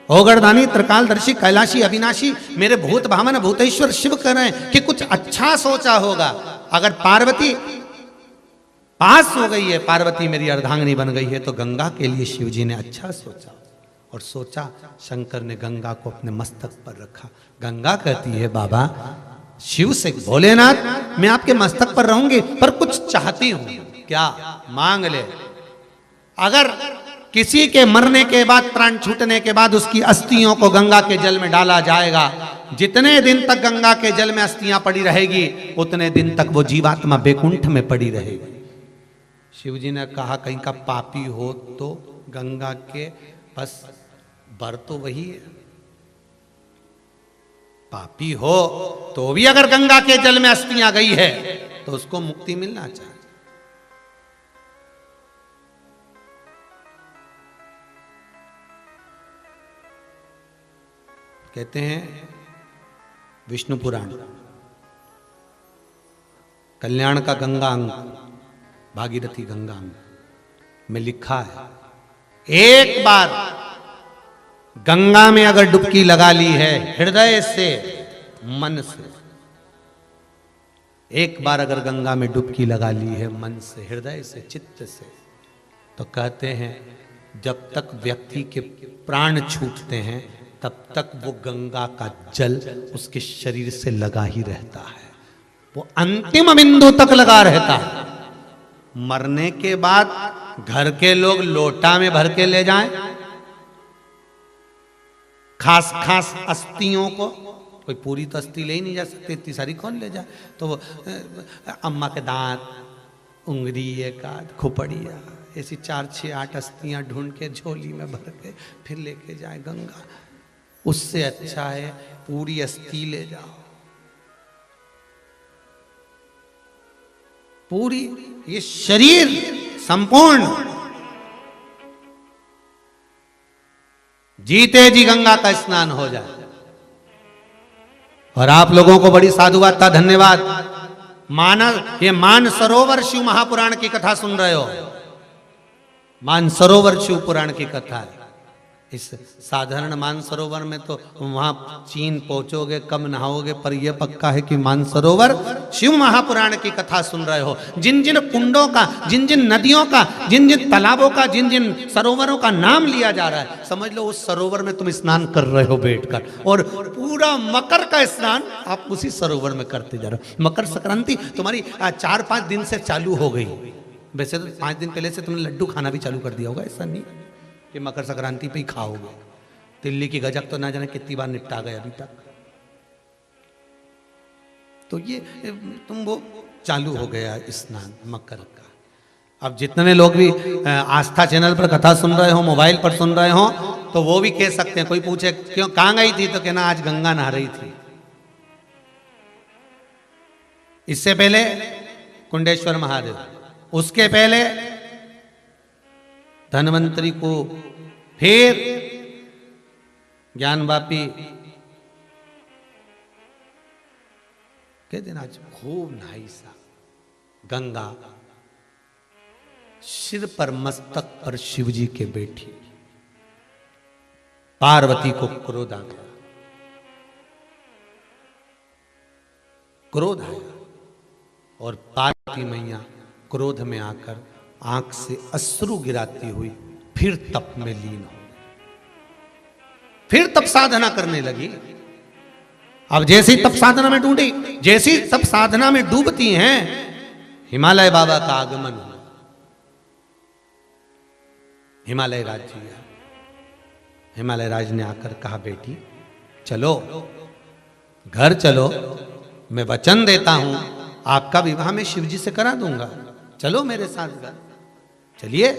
ओगरदानी, त्रिकालदर्शी, कैलाशी, अविनाशी, मेरे भूत भावन भूतेश्वर शिव कह रहे हैं कि कुछ अच्छा सोचा होगा। अगर पार्वती पास हो गई है, पार्वती मेरी अर्धांगिनी बन गई है, तो गंगा के लिए शिव जी ने अच्छा सोचा, और सोचा शंकर ने गंगा को अपने मस्तक पर रखा। गंगा कहती है बाबा शिव से, भोलेनाथ मैं आपके मस्तक पर रहूंगी, पर कुछ चाहती हूं, क्या मांग ले। अगर किसी के मरने के बाद, प्राण छूटने के बाद उसकी अस्थियों को गंगा के जल में डाला जाएगा, जितने दिन तक गंगा के जल में अस्थियां पड़ी रहेगी, उतने दिन तक वो जीवात्मा बैकुंठ में पड़ी रहेगी। शिवजी ने कहा कहीं का पापी हो तो गंगा के बस बर तो वही है, पापी हो तो भी अगर गंगा के जल में अस्थियां गई है तो उसको मुक्ति मिलना चाहिए। कहते हैं विष्णु पुराण कल्याण का गंगा अंग, भागीरथी गंगा अंग में लिखा है, एक बार गंगा में अगर डुबकी लगा ली है हृदय से, मन से, एक बार अगर गंगा में डुबकी लगा ली है मन से, हृदय से, चित्त से, तो कहते हैं जब तक व्यक्ति के प्राण छूटते हैं तब तक वो गंगा का जल उसके शरीर से लगा ही रहता है, वो अंतिम बिंदु तक लगा रहता है। मरने के बाद घर के लोग लोटा में भर के ले जाएं, खास खास अस्थियों को, कोई पूरी तो अस्थि ले ही नहीं जा सकती, इतनी सारी कौन ले जाए, तो वो अम्मा के दांत, उंगली, एक आध खोपड़िया, ऐसी 4, 6, 8 अस्थियां ढूंढ के झोली में भर के फिर लेके जाए गंगा। उससे अच्छा है पूरी अस्थि ले जाओ, पूरी ये शरीर संपूर्ण जीते जी गंगा का स्नान हो जाए। और आप लोगों को बड़ी साधुवाद था, धन्यवाद। ये मान सरोवर शिव महापुराण की कथा सुन रहे हो, मान सरोवर शिव पुराण की कथा है। इस साधारण मानसरोवर में तो वहां चीन पहुंचोगे कम नहाओगे, पर यह पक्का है कि मानसरोवर शिव महापुराण की कथा सुन रहे हो। जिन जिन कुंडों का, जिन जिन नदियों का, जिन जिन तालाबों का, जिन जिन सरोवरों का नाम लिया जा रहा है, समझ लो उस सरोवर में तुम स्नान कर रहे हो बैठकर, और पूरा मकर का स्नान आप उसी सरोवर में करते जा रहे हो। मकर संक्रांति तुम्हारी 4-5 दिन से चालू हो गई। वैसे तो 5 दिन पहले से तुमने लड्डू खाना भी चालू कर दिया होगा, ऐसा नहीं कि मकर संक्रांति पे ही खाओगे। दिल्ली की गजक तो ना जाने कितनी बार निपटा गए अभी तक। तो ये तुम वो चालू हो गया स्नान मकर का। अब जितने लोग भी आस्था चैनल पर कथा सुन रहे हो, मोबाइल पर सुन रहे हो, तो वो भी कह सकते हैं। कोई पूछे क्यों कहाँ गई थी, तो कहना आज गंगा नहा रही थी। इससे पहले कुंडेश्वर महादेव, उसके पहले धन्वंतरी को, फिर ज्ञानवापी कहते ना आज खूब नहाई सा गंगा, सिर पर मस्तक पर शिवजी के बैठी। पार्वती को क्रोध आ गया, क्रोध आया और पार्वती मैया क्रोध में आकर आंख से अश्रु गिराती हुई फिर तप में लीन हो, फिर तप साधना करने लगी। अब जैसे ही तप साधना में डूबी, जैसी तप साधना में डूबती हैं, हिमालय बाबा का आगमन हुआ। हिमालय राज जी आए। हिमालय राज ने आकर कहा बेटी चलो घर चलो, मैं वचन देता हूं आपका विवाह मैं शिवजी से करा दूंगा, चलो मेरे साथ घर चलिए।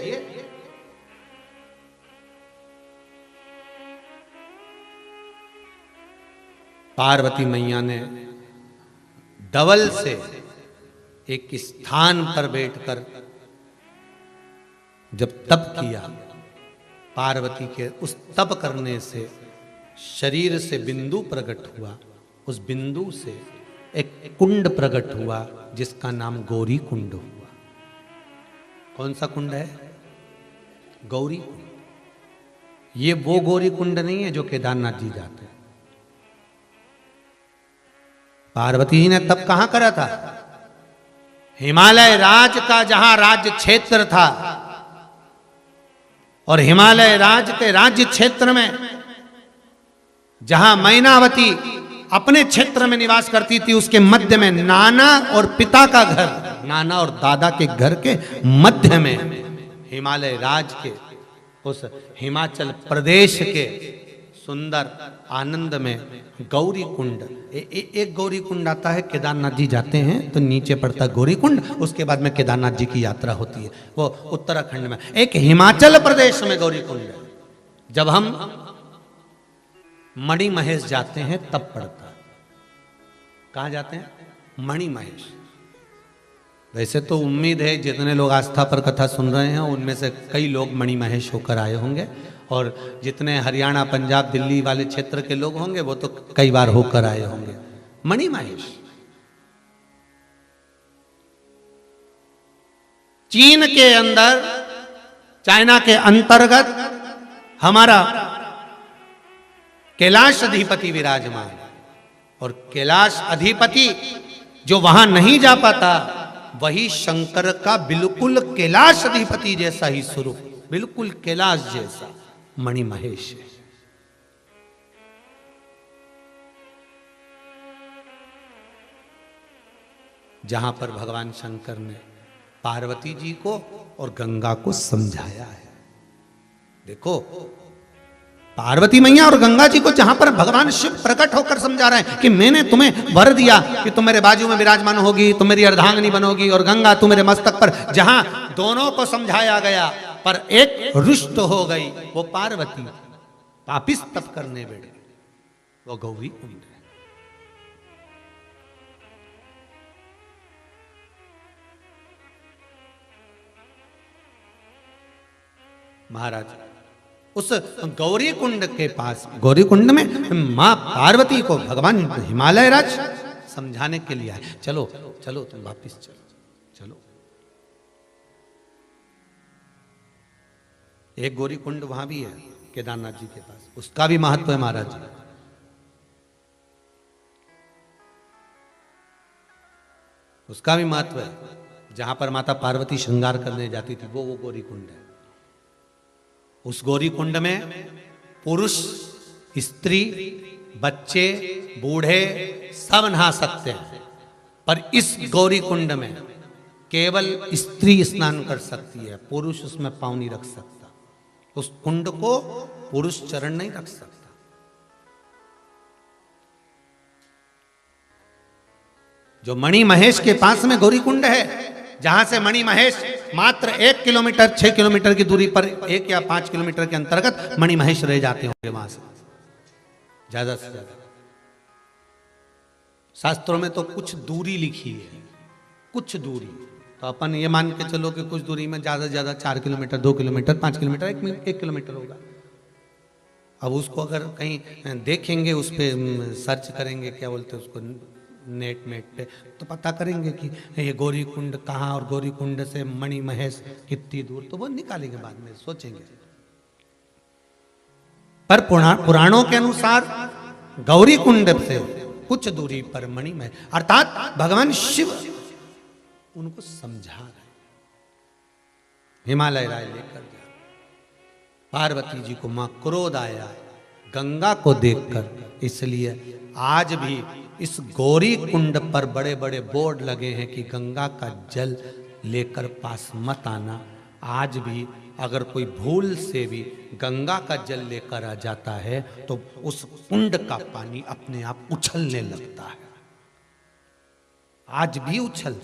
पार्वती मैया ने डबल से एक स्थान पर बैठकर जब तप किया, पार्वती के उस तप करने से शरीर से बिंदु प्रकट हुआ। उस बिंदु से एक कुंड प्रकट हुआ जिसका नाम गौरी कुंड हुआ। कौन सा कुंड है? गौरी कुंड। ये वो गौरी कुंड नहीं है जो केदारनाथ जी जाते हैं। पार्वती जी ने तप कहां करा था? हिमालय राज का जहां राज्य क्षेत्र था, और हिमालय राज के राज्य क्षेत्र में जहां मैनावती अपने क्षेत्र में निवास करती थी, उसके मध्य में नाना और पिता का घर, नाना और दादा के घर के मध्य में हिमालय राज के उस हिमाचल प्रदेश के सुंदर आनंद में गौरी कुंड, एक गौरी कुंड आता है। केदारनाथ जी जाते हैं तो नीचे पड़ता है गौरी कुंड, उसके बाद में केदारनाथ जी की यात्रा होती है, वो उत्तराखंड में। एक हिमाचल प्रदेश में गौरी कुंड है। जब हम मणि महेश जाते हैं तब पड़ता है। कहाँ जाते हैं? मणि महेश। वैसे तो उम्मीद है जितने लोग आस्था पर कथा सुन रहे हैं उनमें से कई लोग मणि महेश होकर आए होंगे, और जितने हरियाणा पंजाब दिल्ली वाले क्षेत्र के लोग होंगे वो तो कई बार होकर आए होंगे। मणि महेश चीन के अंदर, चाइना के अंतर्गत हमारा कैलाश अधिपति विराजमान, और कैलाश अधिपति जो वहां नहीं जा पाता, वही शंकर का बिल्कुल कैलाश अधिपति जैसा ही स्वरूप, बिल्कुल कैलाश जैसा मणि महेश है। जहां पर भगवान शंकर ने पार्वती जी को और गंगा को समझाया है। देखो पार्वती मैया और गंगा जी को जहां पर भगवान शिव प्रकट होकर समझा रहे हैं कि मैंने तुम्हें वर दिया कि तुम मेरे बाजू में विराजमान होगी, तुम मेरी अर्धांगिनी बनोगी, और गंगा तुम मेरे मस्तक पर, जहां दोनों को समझाया गया पर एक रुष्ट हो गई, वो पार्वती पापिस तप करने बैठे, वो गौरी कुंड है। महाराज उस गौरी कुंड के पास, गौरी कुंड में मां पार्वती को भगवान हिमालय राज समझाने के लिए आए। चलो चलो तुम वापिस चलो, चलो। एक गौरी कुंड वहां भी है केदारनाथ जी के पास, उसका भी महत्व है महाराज। उसका भी महत्व है। जहां पर माता पार्वती श्रृंगार करने जाती थी वो गौरी कुंड है। उस गौरी कुंड में पुरुष, स्त्री, बच्चे, बूढ़े सब नहा सकते हैं, पर इस गौरी कुंड में केवल स्त्री स्नान कर सकती है, पुरुष उसमें पांव नहीं रख सकता। उस कुंड को पुरुष चरण नहीं रख सकता। जो मणि महेश के पास में गौरी कुंड है, जहां से मणि महेश मात्र 1 किलोमीटर 6 किलोमीटर की दूरी पर 1 या 5 किलोमीटर के अंतर्गत मणि महेश रह जाते होंगे वहां से, ज्यादा से ज्यादा। शास्त्रों में तो कुछ दूरी लिखी है, कुछ दूरी, तो अपन ये मान के चलो कि कुछ दूरी में ज्यादा से ज्यादा 4 किलोमीटर 2 किलोमीटर 5 किलोमीटर 1 किलोमीटर होगा। अब उसको अगर कहीं देखेंगे, उस पर सर्च करेंगे, क्या बोलते हैं उसको, नेट पे, तो पता करेंगे कि ये गौरी कुंड कहाँ और गौरी कुंड से मणि महेश कितनी दूर, तो वो निकालेंगे बाद में, सोचेंगे। पर पुराणों के अनुसार गौरी कुंड से कुछ दूरी पर मणि महेश, अर्थात भगवान शिव उनको समझा रहे, हिमालय राय लेकर गया। पार्वती जी को मां क्रोध आया गंगा को देखकर, इसलिए आज भी इस गौरी कुंड पर बड़े बड़े बोर्ड लगे हैं कि गंगा का जल लेकर पास मत आना। आज भी अगर कोई भूल से भी गंगा का जल लेकर आ जाता है तो उस कुंड का पानी अपने आप उछलने लगता है, आज भी उछल।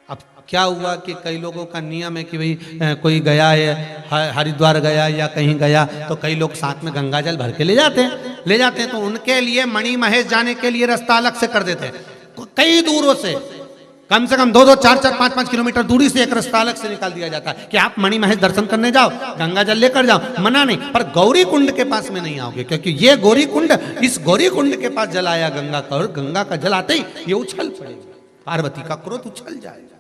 अब क्या हुआ कि कई लोगों का नियम है कि भाई कोई गया है, हरिद्वार गया या कहीं गया, तो कई लोग साथ में गंगा जल भर के ले जाते हैं, तो उनके लिए मणि महेश जाने के लिए रास्ता अलग से कर देते हैं। कई दूरों से, कम से कम 2-2, 4-4, 5-5 किलोमीटर दूरी से एक रास्ता अलग से निकाल दिया जाता है कि आप मणि महेश दर्शन करने जाओ, गंगा जल लेकर जाओ, मना नहीं, पर गौरी कुंड के पास में नहीं आओगे, क्योंकि ये गौरी कुंड, इस गौरी कुंड के पास जल आया गंगा का, और गंगा का जल आते ही ये उछल पड़ेगा, पार्वती का क्रोध उछल जाएगा।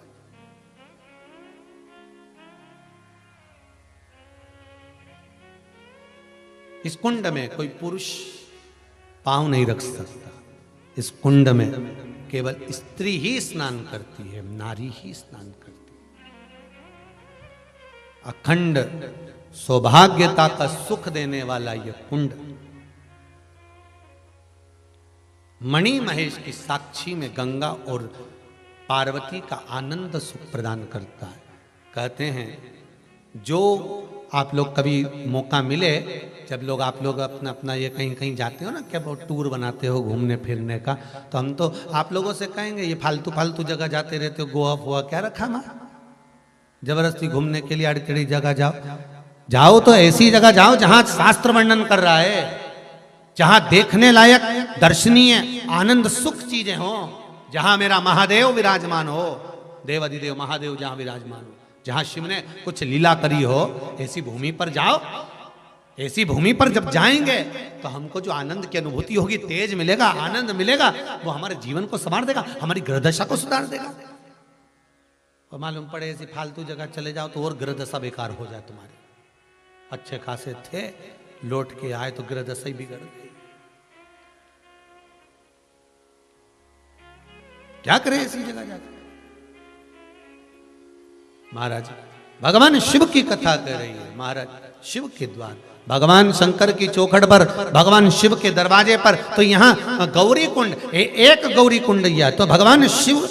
इस कुंड में कोई पुरुष पांव नहीं रख सकता, इस कुंड में केवल स्त्री ही स्नान करती है, नारी ही स्नान करती है। अखंड सौभाग्यता का सुख देने वाला यह कुंड मणि महेश की साक्षी में गंगा और पार्वती का आनंद सुख प्रदान करता है। कहते हैं जो आप लोग कभी मौका मिले, जब लोग आप लोग अपना अपना ये कहीं कहीं जाते हो ना, क्या बहुत टूर बनाते हो घूमने फिरने का, तो हम तो आप लोगों से कहेंगे ये फालतू फालतू जगह जाते रहते हो, गोवा फुआ क्या रखा माँ, जबरदस्ती घूमने के लिए अड़चड़ी जगह जाओ तो ऐसी जगह जाओ जहां शास्त्र वर्णन कर रहा है, जहां देखने लायक दर्शनीय आनंद सुख चीजें हो, जहां मेरा महादेव विराजमान हो, देव अधिदेव महादेव जहां विराजमान हो, जहां शिव ने कुछ लीला करी हो, ऐसी भूमि पर जाओ। ऐसी भूमि पर जब जाएंगे तो हमको जो आनंद की अनुभूति होगी, तेज मिलेगा, आनंद मिलेगा, वो हमारे जीवन को संवार देगा, हमारी ग्रहदशा को सुधार देगा। और मालूम पड़े ऐसी फालतू जगह चले जाओ तो और ग्रहदशा बेकार हो जाए तुम्हारी, अच्छे खासे थे, लौट के आए तो ग्रहदशा ही बिगड़ गई। क्या करें ऐसी जगह जाकर। महाराज भगवान शिव की कथा कर रही है, महाराज शिव के द्वार, भगवान शंकर की चौखट पर, भगवान शिव के दरवाजे पर, तो यहाँ गौरी कुंड, एक गौरी कुंड या तो भगवान शिव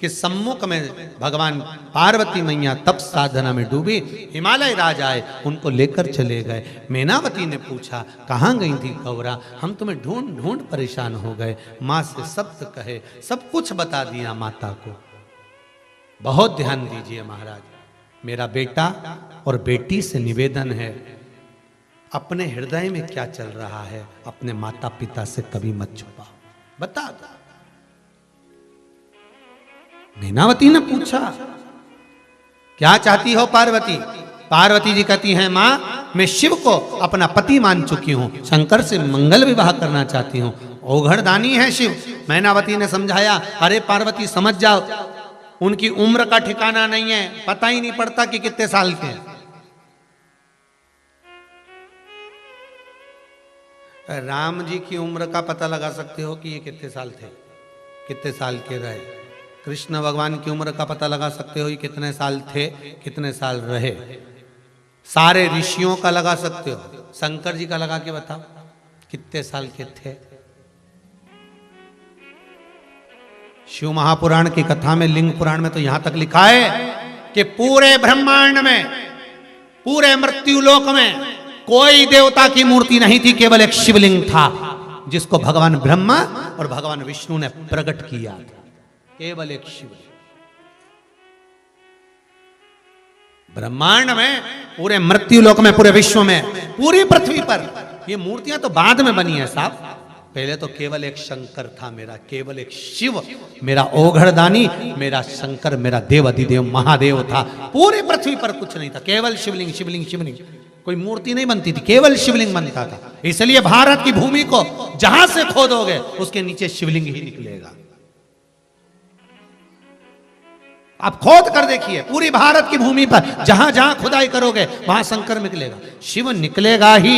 के सम्मुख में भगवान पार्वती मैया तप साधना में डूबी, हिमालय राज आए, उनको लेकर चले गए। मैनावती ने पूछा कहाँ गई थी गौरा, हम तुम्हें ढूंढ ढूंढ परेशान हो गए। माँ से शब्द कहे, सब कुछ बता दिया माता को। बहुत ध्यान दीजिए महाराज, मेरा बेटा और बेटी से निवेदन है, अपने हृदय में क्या चल रहा है अपने माता पिता से कभी मत छुपाओ, बता दो। मैनावती ने पूछा क्या चाहती हो पार्वती? पार्वती जी कहती हैं मां, मैं शिव को अपना पति मान चुकी हूं, शंकर से मंगल विवाह करना चाहती हूं, औघड़दानी है शिव। मैनावती ने समझाया, अरे पार्वती समझ जाओ, उनकी उम्र का ठिकाना नहीं है, पता ही नहीं पड़ता कि कितने साल के हैं। राम जी की उम्र का पता लगा सकते हो कि ये कितने साल थे, कितने साल के रहे। कृष्ण भगवान की उम्र का पता लगा सकते हो ये कितने साल थे, कितने साल रहे। सारे ऋषियों का लगा सकते हो, शंकर जी का लगा के बताओ कितने साल के थे। शिव महापुराण की कथा में, लिंग पुराण में तो यहां तक लिखा है कि पूरे ब्रह्मांड में, पूरे मृत्युलोक में कोई देवता की मूर्ति नहीं थी, केवल एक शिवलिंग था। जिसको भगवान ब्रह्मा और भगवान विष्णु ने प्रकट किया था। केवल एक शिवलिंग ब्रह्मांड में, पूरे मृत्यु लोक में, पूरे विश्व में, पूरी पृथ्वी पर। ये मूर्तियां तो बाद में बनी है साहब, पहले तो केवल एक शंकर था मेरा, केवल एक शिव मेरा ओघड़दानी, मेरा शंकर, मेरा देव अधिदेव महादेव था। पूरी पृथ्वी पर कुछ नहीं था, केवल शिवलिंग शिवलिंग शिवलिंग। कोई मूर्ति नहीं बनती थी, केवल शिवलिंग बनता था। इसलिए भारत की भूमि को जहां से खोदोगे उसके नीचे शिवलिंग ही निकलेगा। आप खोद कर देखिए, पूरी भारत की भूमि पर जहां जहां खुदाई करोगे वहां शंकर निकलेगा। शिव निकलेगा ही,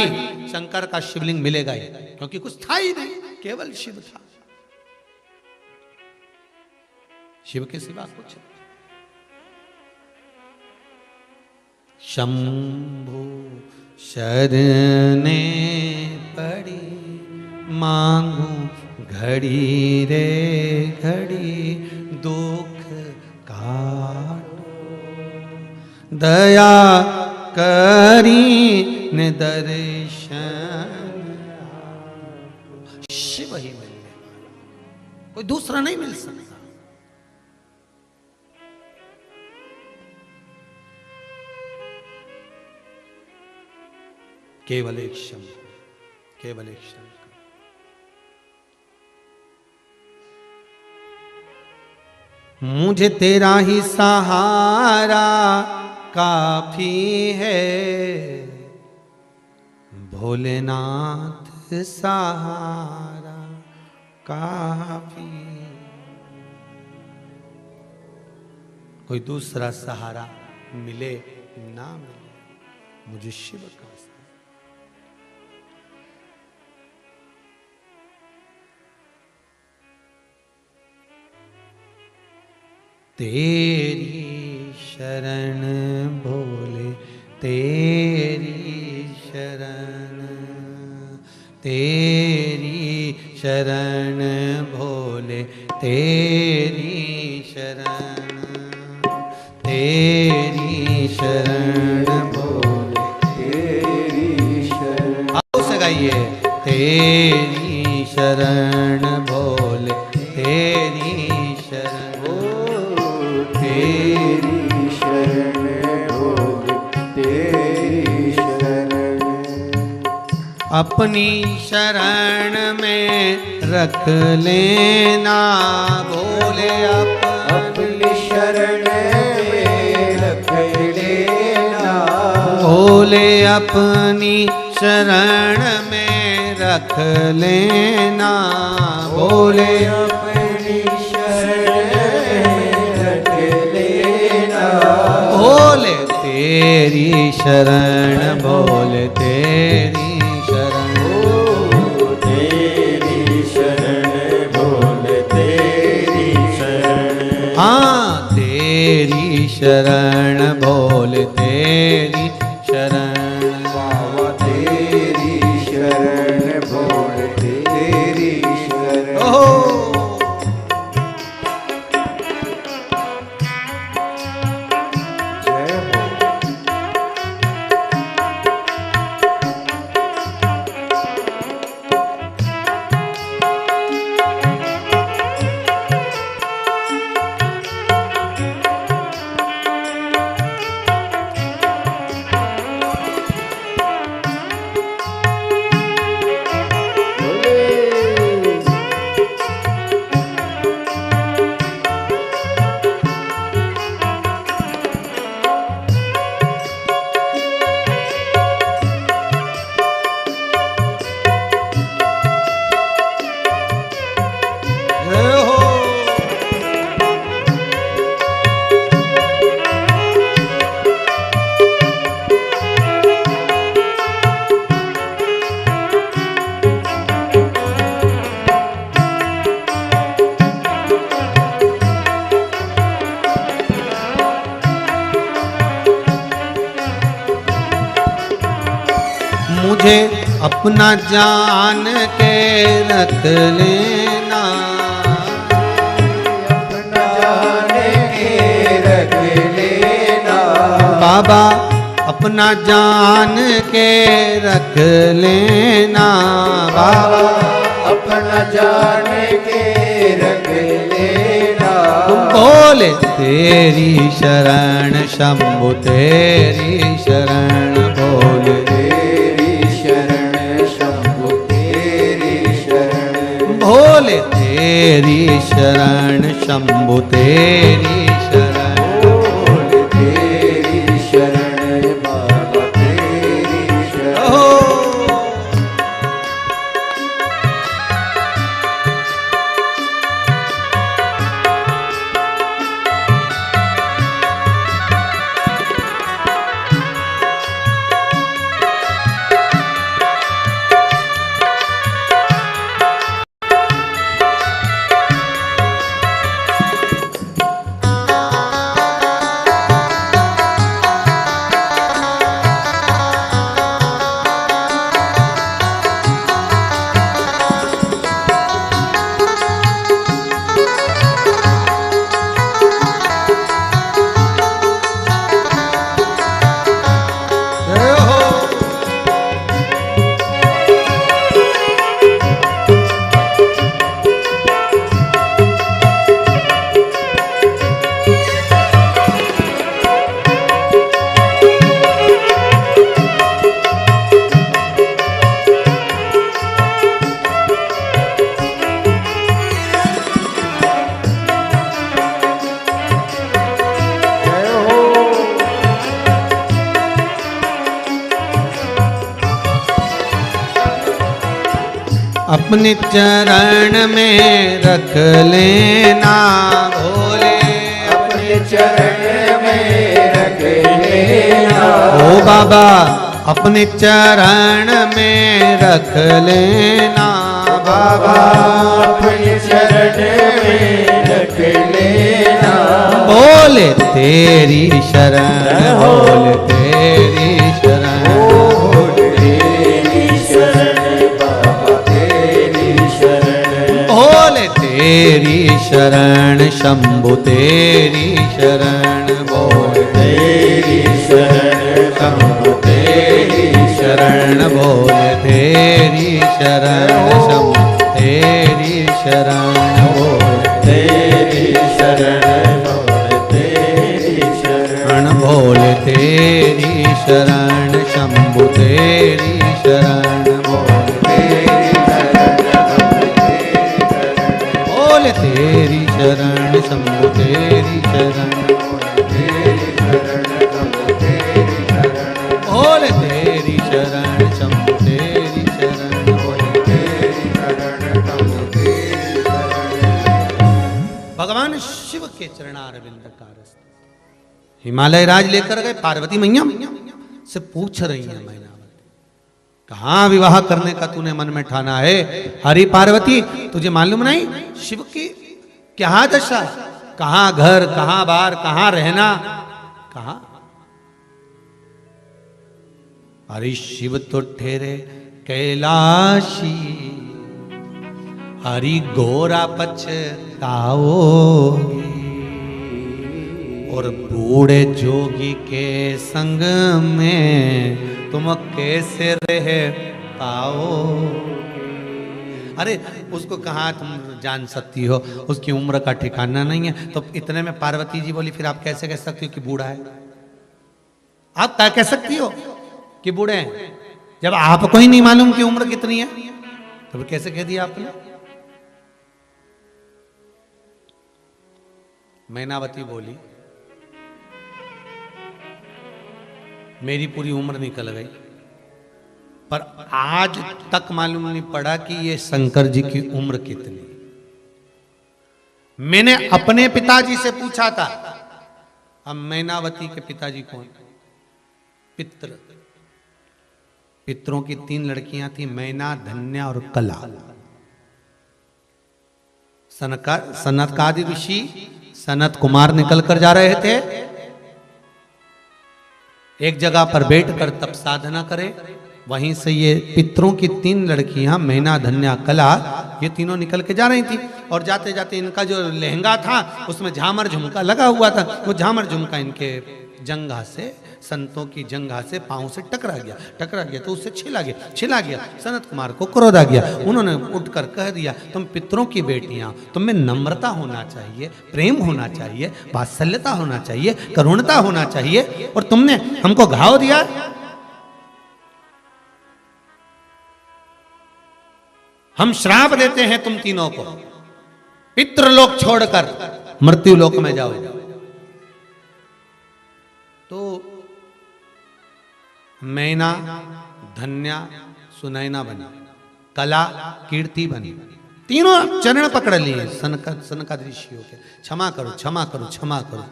शंकर का शिवलिंग मिलेगा ही, क्योंकि कुछ था ही नहीं, केवल शिव था। शिव के सिवा कुछ नहीं। शंभु शरणे पड़ी मांगू घड़ी रे घड़ी, दुख दया करी ने दर्शन। शिव ही मिलने वाला, कोई दूसरा नहीं मिल सकता। केवल एक शंभु, केवल एक शंकर। मुझे तेरा ही सहारा काफी है, भोलेनाथ सहारा काफी। कोई दूसरा सहारा मिले ना मिले, मुझे शिव का सहारा। तेरी शरण भोले, तेरी शरण, तेरी शरण भोले, तेरी शरण, तेरी शरण भोले, तेरी शरण। आओ से गाइए, तेरी शरण भोले, तेरी शरण, तेरी शरण भोले, तेरी शरण। अपनी शरण में रख लेना भोले, अपनी शरण में रख लेना भोले, अपनी शरण में रख लेना भोले, अपनी शरण में रख लेना भोले। तेरी शरण भोले, तेरी शरण, तेरी शरण भोले, तेरी शरण। हाँ, तेरी शरण भोले, तेरी शरण, बाबा तेरी शरण भोले, तेरी शरण। ओहो। जय हो। मुझे अपना जान के रख लेना, अपना जान के रख लेना बाबा अपना जान के रख लेना बाबा, अपना जान के रख लेना। बोले तेरी शरण शंभु तेरी शरण बोले तेरी शरण शंभु तेरी शरण। भोले तेरी शरण शंभु तेरी शरण बोले तेरी शरण बाबा तेरी शरण। हो अपने चरण में रख लेना भोले अपने चरण में रख लेना। ओ बाबा अपने चरण में रख लेना बाबा अपने चरण में रख लेना। बोले तेरी शरण बोले तेरी शरण बोले तेरी शरण बाबा तेरी शरण। बोले तेरी शरण शंभु तेरी शरण बोले तेरी शरण शंभु तेरी शरण बोले तेरी शरण शंभु तेरी शरण बोले तेरी शरण बोले तेरी शरण। बोले तेरी शरण शंभु तेरी शरण बोले बोले तेरी शरण शंभु तेरी शरण बोले तेरी शरण शंभु तेरी शरण बोले भगवान शिव के चरणारविंद का रस हिमालय राज लेकर गए। पार्वती मैया से पूछ रही है मैनावती कहाँ विवाह करने का तूने मन में ठाना है। हरि पार्वती तुझे मालूम नहीं शिव की क्या दशा, कहाँ घर कहाँ बार कहाँ रहना कहाँ। हरि शिव तो ठहरे कैलाशी हरि गोरा पछताओ और बूढ़े जोगी के संग में तुम कैसे रह पाओ। अरे उसको कहाँ तुम जान सकती हो, उसकी उम्र का ठिकाना नहीं है। तो इतने में पार्वती जी बोली फिर आप कैसे कह सकती हो कि बूढ़ा है। आप क्या कह सकती हो कि बूढ़े हैं जब आपको ही नहीं मालूम कि उम्र कितनी है, तो फिर कैसे कह दिया आपने। मैनावती बोली मेरी पूरी उम्र निकल गई पर आज तक मालूम नहीं पड़ा कि ये शंकर जी की उम्र कितनी। मैंने अपने पिताजी से पूछा था। अब मैनावती के पिताजी कौन, पित्र, पितरों की 3 लड़कियां थी, मैना, धन्या और कला। सनकादि ऋषि सनत कुमार निकल कर जा रहे थे, एक जगह पर बैठकर तप साधना करे। वहीं से ये पितरों की 3 लड़कियां मैना, धन्या, कला, ये तीनों निकल के जा रही थी। और जाते जाते इनका जो लहंगा था उसमें झामर झुमका लगा हुआ था, वो झामर झुमका इनके जंघा से संतों की जंघा से पांव से टकरा गया तो उससे छिला गया। सनत कुमार को क्रोध आ गया। उन्होंने उठकर कह दिया, तुम पितरों की बेटियां, तुम में नम्रता होना चाहिए, प्रेम होना चाहिए, वात्सल्यता होना चाहिए, करुणता होना चाहिए, और तुमने हमको घाव दिया। हम श्राप देते हैं तुम तीनों को, पितृलोक छोड़कर मृत्यु लोक में जाओ। तो मैना, धन्या, सुनैना बनी, कला, कीर्ति बनी, तीनों चरण पकड़ लिए सनकादि ऋषियों के। क्षमा करो, क्षमा करो, क्षमा करो।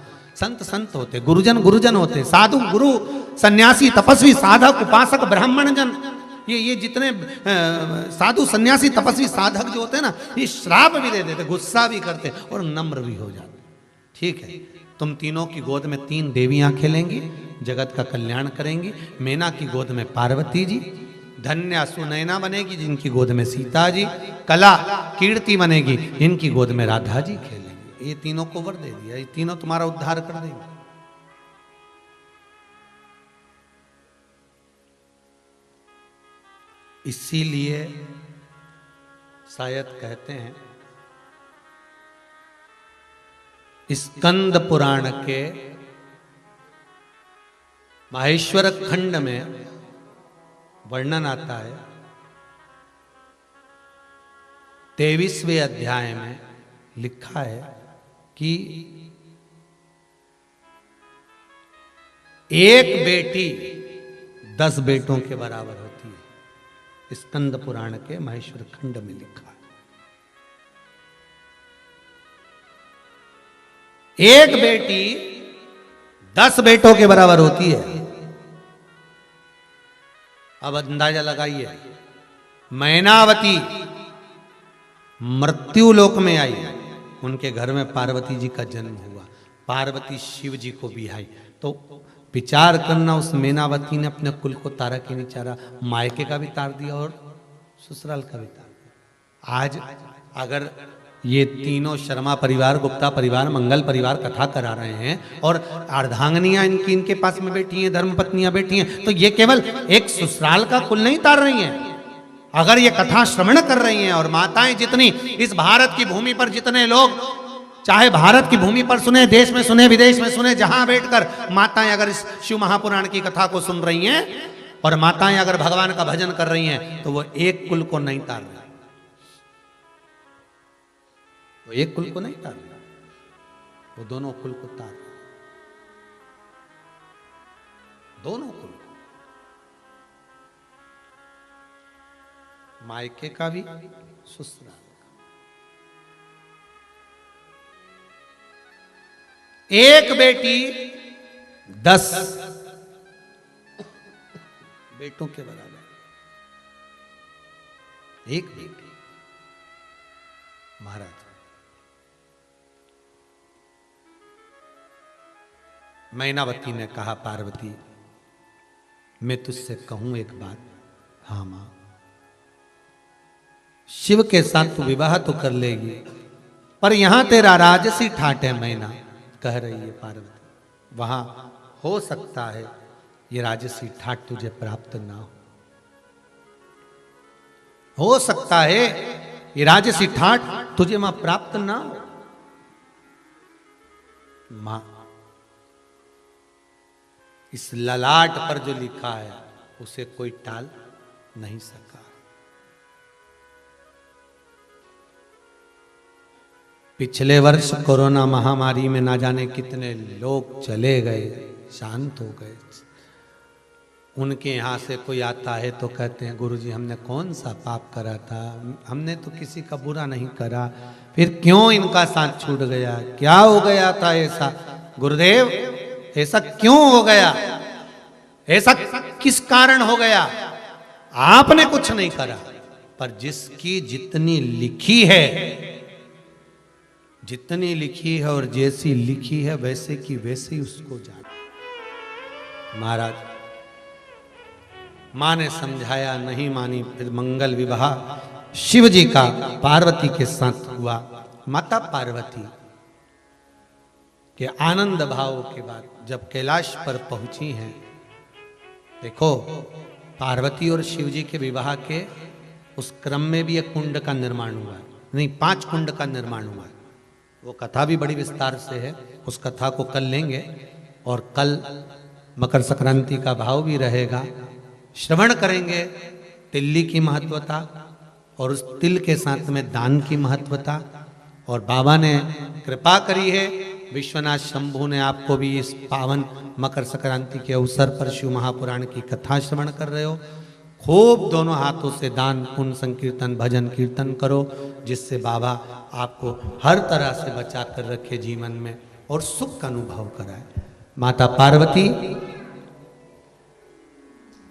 संत होते, गुरुजन होते, साधु, गुरु, सन्यासी, तपस्वी, साधक, उपासक, ब्राह्मण जन, ये जितने साधु, सन्यासी, तपस्वी, साधक जो होते हैं ना, ये श्राप भी दे देते, गुस्सा भी करते और नम्र भी हो जाते। ठीक है, तुम तीनों की गोद में 3 देवियां खेलेंगी, जगत का कल्याण करेंगी। मैना की गोद में पार्वती जी, धन्या सुनैना बनेगी जिनकी गोद में सीता जी, कला कीर्ति बनेगी जिनकी गोद में राधा जी खेलेंगे। ये तीनों को वर दे दिया, ये तीनों तुम्हारा उद्धार कर देंगे। इसीलिए शायद कहते हैं स्कंद पुराण के माहेश्वर खंड में वर्णन आता है, 23वें अध्याय में लिखा है कि एक बेटी 10 बेटों के बराबर होती है। स्कंद पुराण के माहेश्वर खंड में लिखा है। एक बेटी 10 बेटों के बराबर होती है। अब अंदाजा लगाइए, मैनावती मृत्यु लोक में आई, उनके घर में पार्वती जी का जन्म हुआ, पार्वती शिव जी को बिहाई। तो विचार करना, उस मैनावती ने अपने कुल को तारा के नहीं चारा, मायके का भी तार दिया और ससुराल का भी तार दिया। आज अगर ये तीनों शर्मा परिवार, गुप्ता परिवार, मंगल परिवार कथा करा रहे हैं और अर्धांगनियां इनके पास में बैठी हैं, धर्मपत्नियां बैठी हैं, तो ये केवल एक ससुराल का कुल नहीं तार रही हैं। अगर ये कथा श्रवण कर रही हैं और माताएं जितनी इस भारत की भूमि पर, जितने लोग चाहे भारत की भूमि पर सुने, देश में सुने, विदेश में सुने, जहां बैठकर माताएं अगर इस शिव महापुराण की कथा को सुन रही हैं और माताएं अगर भगवान का भजन कर रही हैं, तो वो एक कुल को नहीं तार रही, वो एक कुल को नहीं तार रही, वो दोनों कुल को तार रही, दोनों कुल को, मायके का भी, ससुराल। एक बेटी 10 बेटों के बराबर, एक बेटी। महाराज, मैनावती ने कहा, पार्वती मैं तुझसे कहूं एक बात। हाँ मां। शिव के साथ तू विवाह तो कर लेगी, पर यहां तेरा राजसी ठाट है। मैना कह रही है पार्वती, वहां हो सकता है ये राजसी ठाट तुझे प्राप्त ना हो सकता है ये राजसी ठाट तुझे मां प्राप्त ना हो। मां, इस ललाट पर जो लिखा है उसे कोई टाल नहीं सका। पिछले वर्ष कोरोना महामारी में ना जाने कितने लोग चले गए, शांत हो गए। उनके यहाँ से कोई आता है तो कहते हैं, गुरुजी हमने कौन सा पाप करा था, हमने तो किसी का बुरा नहीं करा, फिर क्यों इनका साथ छूट गया, क्या हो गया था ऐसा गुरुदेव, ऐसा क्यों हो गया, ऐसा किस कारण हो गया। आपने कुछ नहीं करा, पर जिसकी जितनी लिखी है, जितनी लिखी है और जैसी लिखी है वैसे की वैसे ही उसको जाना। महाराज, मां ने समझाया, नहीं मानी। फिर मंगल विवाह शिव जी का पार्वती के साथ हुआ। माता पार्वती कि आनंद भाव के बाद जब कैलाश पर पहुंची हैं, देखो पार्वती और शिव जी के विवाह के उस क्रम में भी एक कुंड का निर्माण हुआ है, नहीं 5 कुंड का निर्माण हुआ है। वो कथा भी बड़ी विस्तार से है, उस कथा को कल लेंगे। और कल मकर संक्रांति का भाव भी रहेगा, श्रवण करेंगे तिल्ली की महत्वता और उस तिल के साथ में दान की महत्वता। और बाबा ने कृपा करी है, विश्वनाथ शंभू ने आपको भी इस पावन मकर संक्रांति के अवसर पर शिव महापुराण की कथा श्रवण कर रहे हो। खूब दोनों हाथों से दान पुण्य संकीर्तन भजन कीर्तन करो, जिससे बाबा आपको हर तरह से बचा कर रखे जीवन में और सुख का अनुभव कराए। माता पार्वती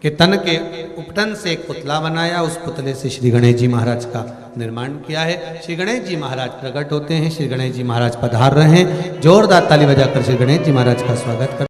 के तन के उपटन से एक पुतला बनाया, उस पुतले से श्री गणेश जी महाराज का निर्माण किया है। श्री गणेश जी महाराज प्रकट होते हैं, श्री गणेश जी महाराज पधार रहे हैं। जोरदार ताली बजाकर श्री गणेश जी महाराज का स्वागत कर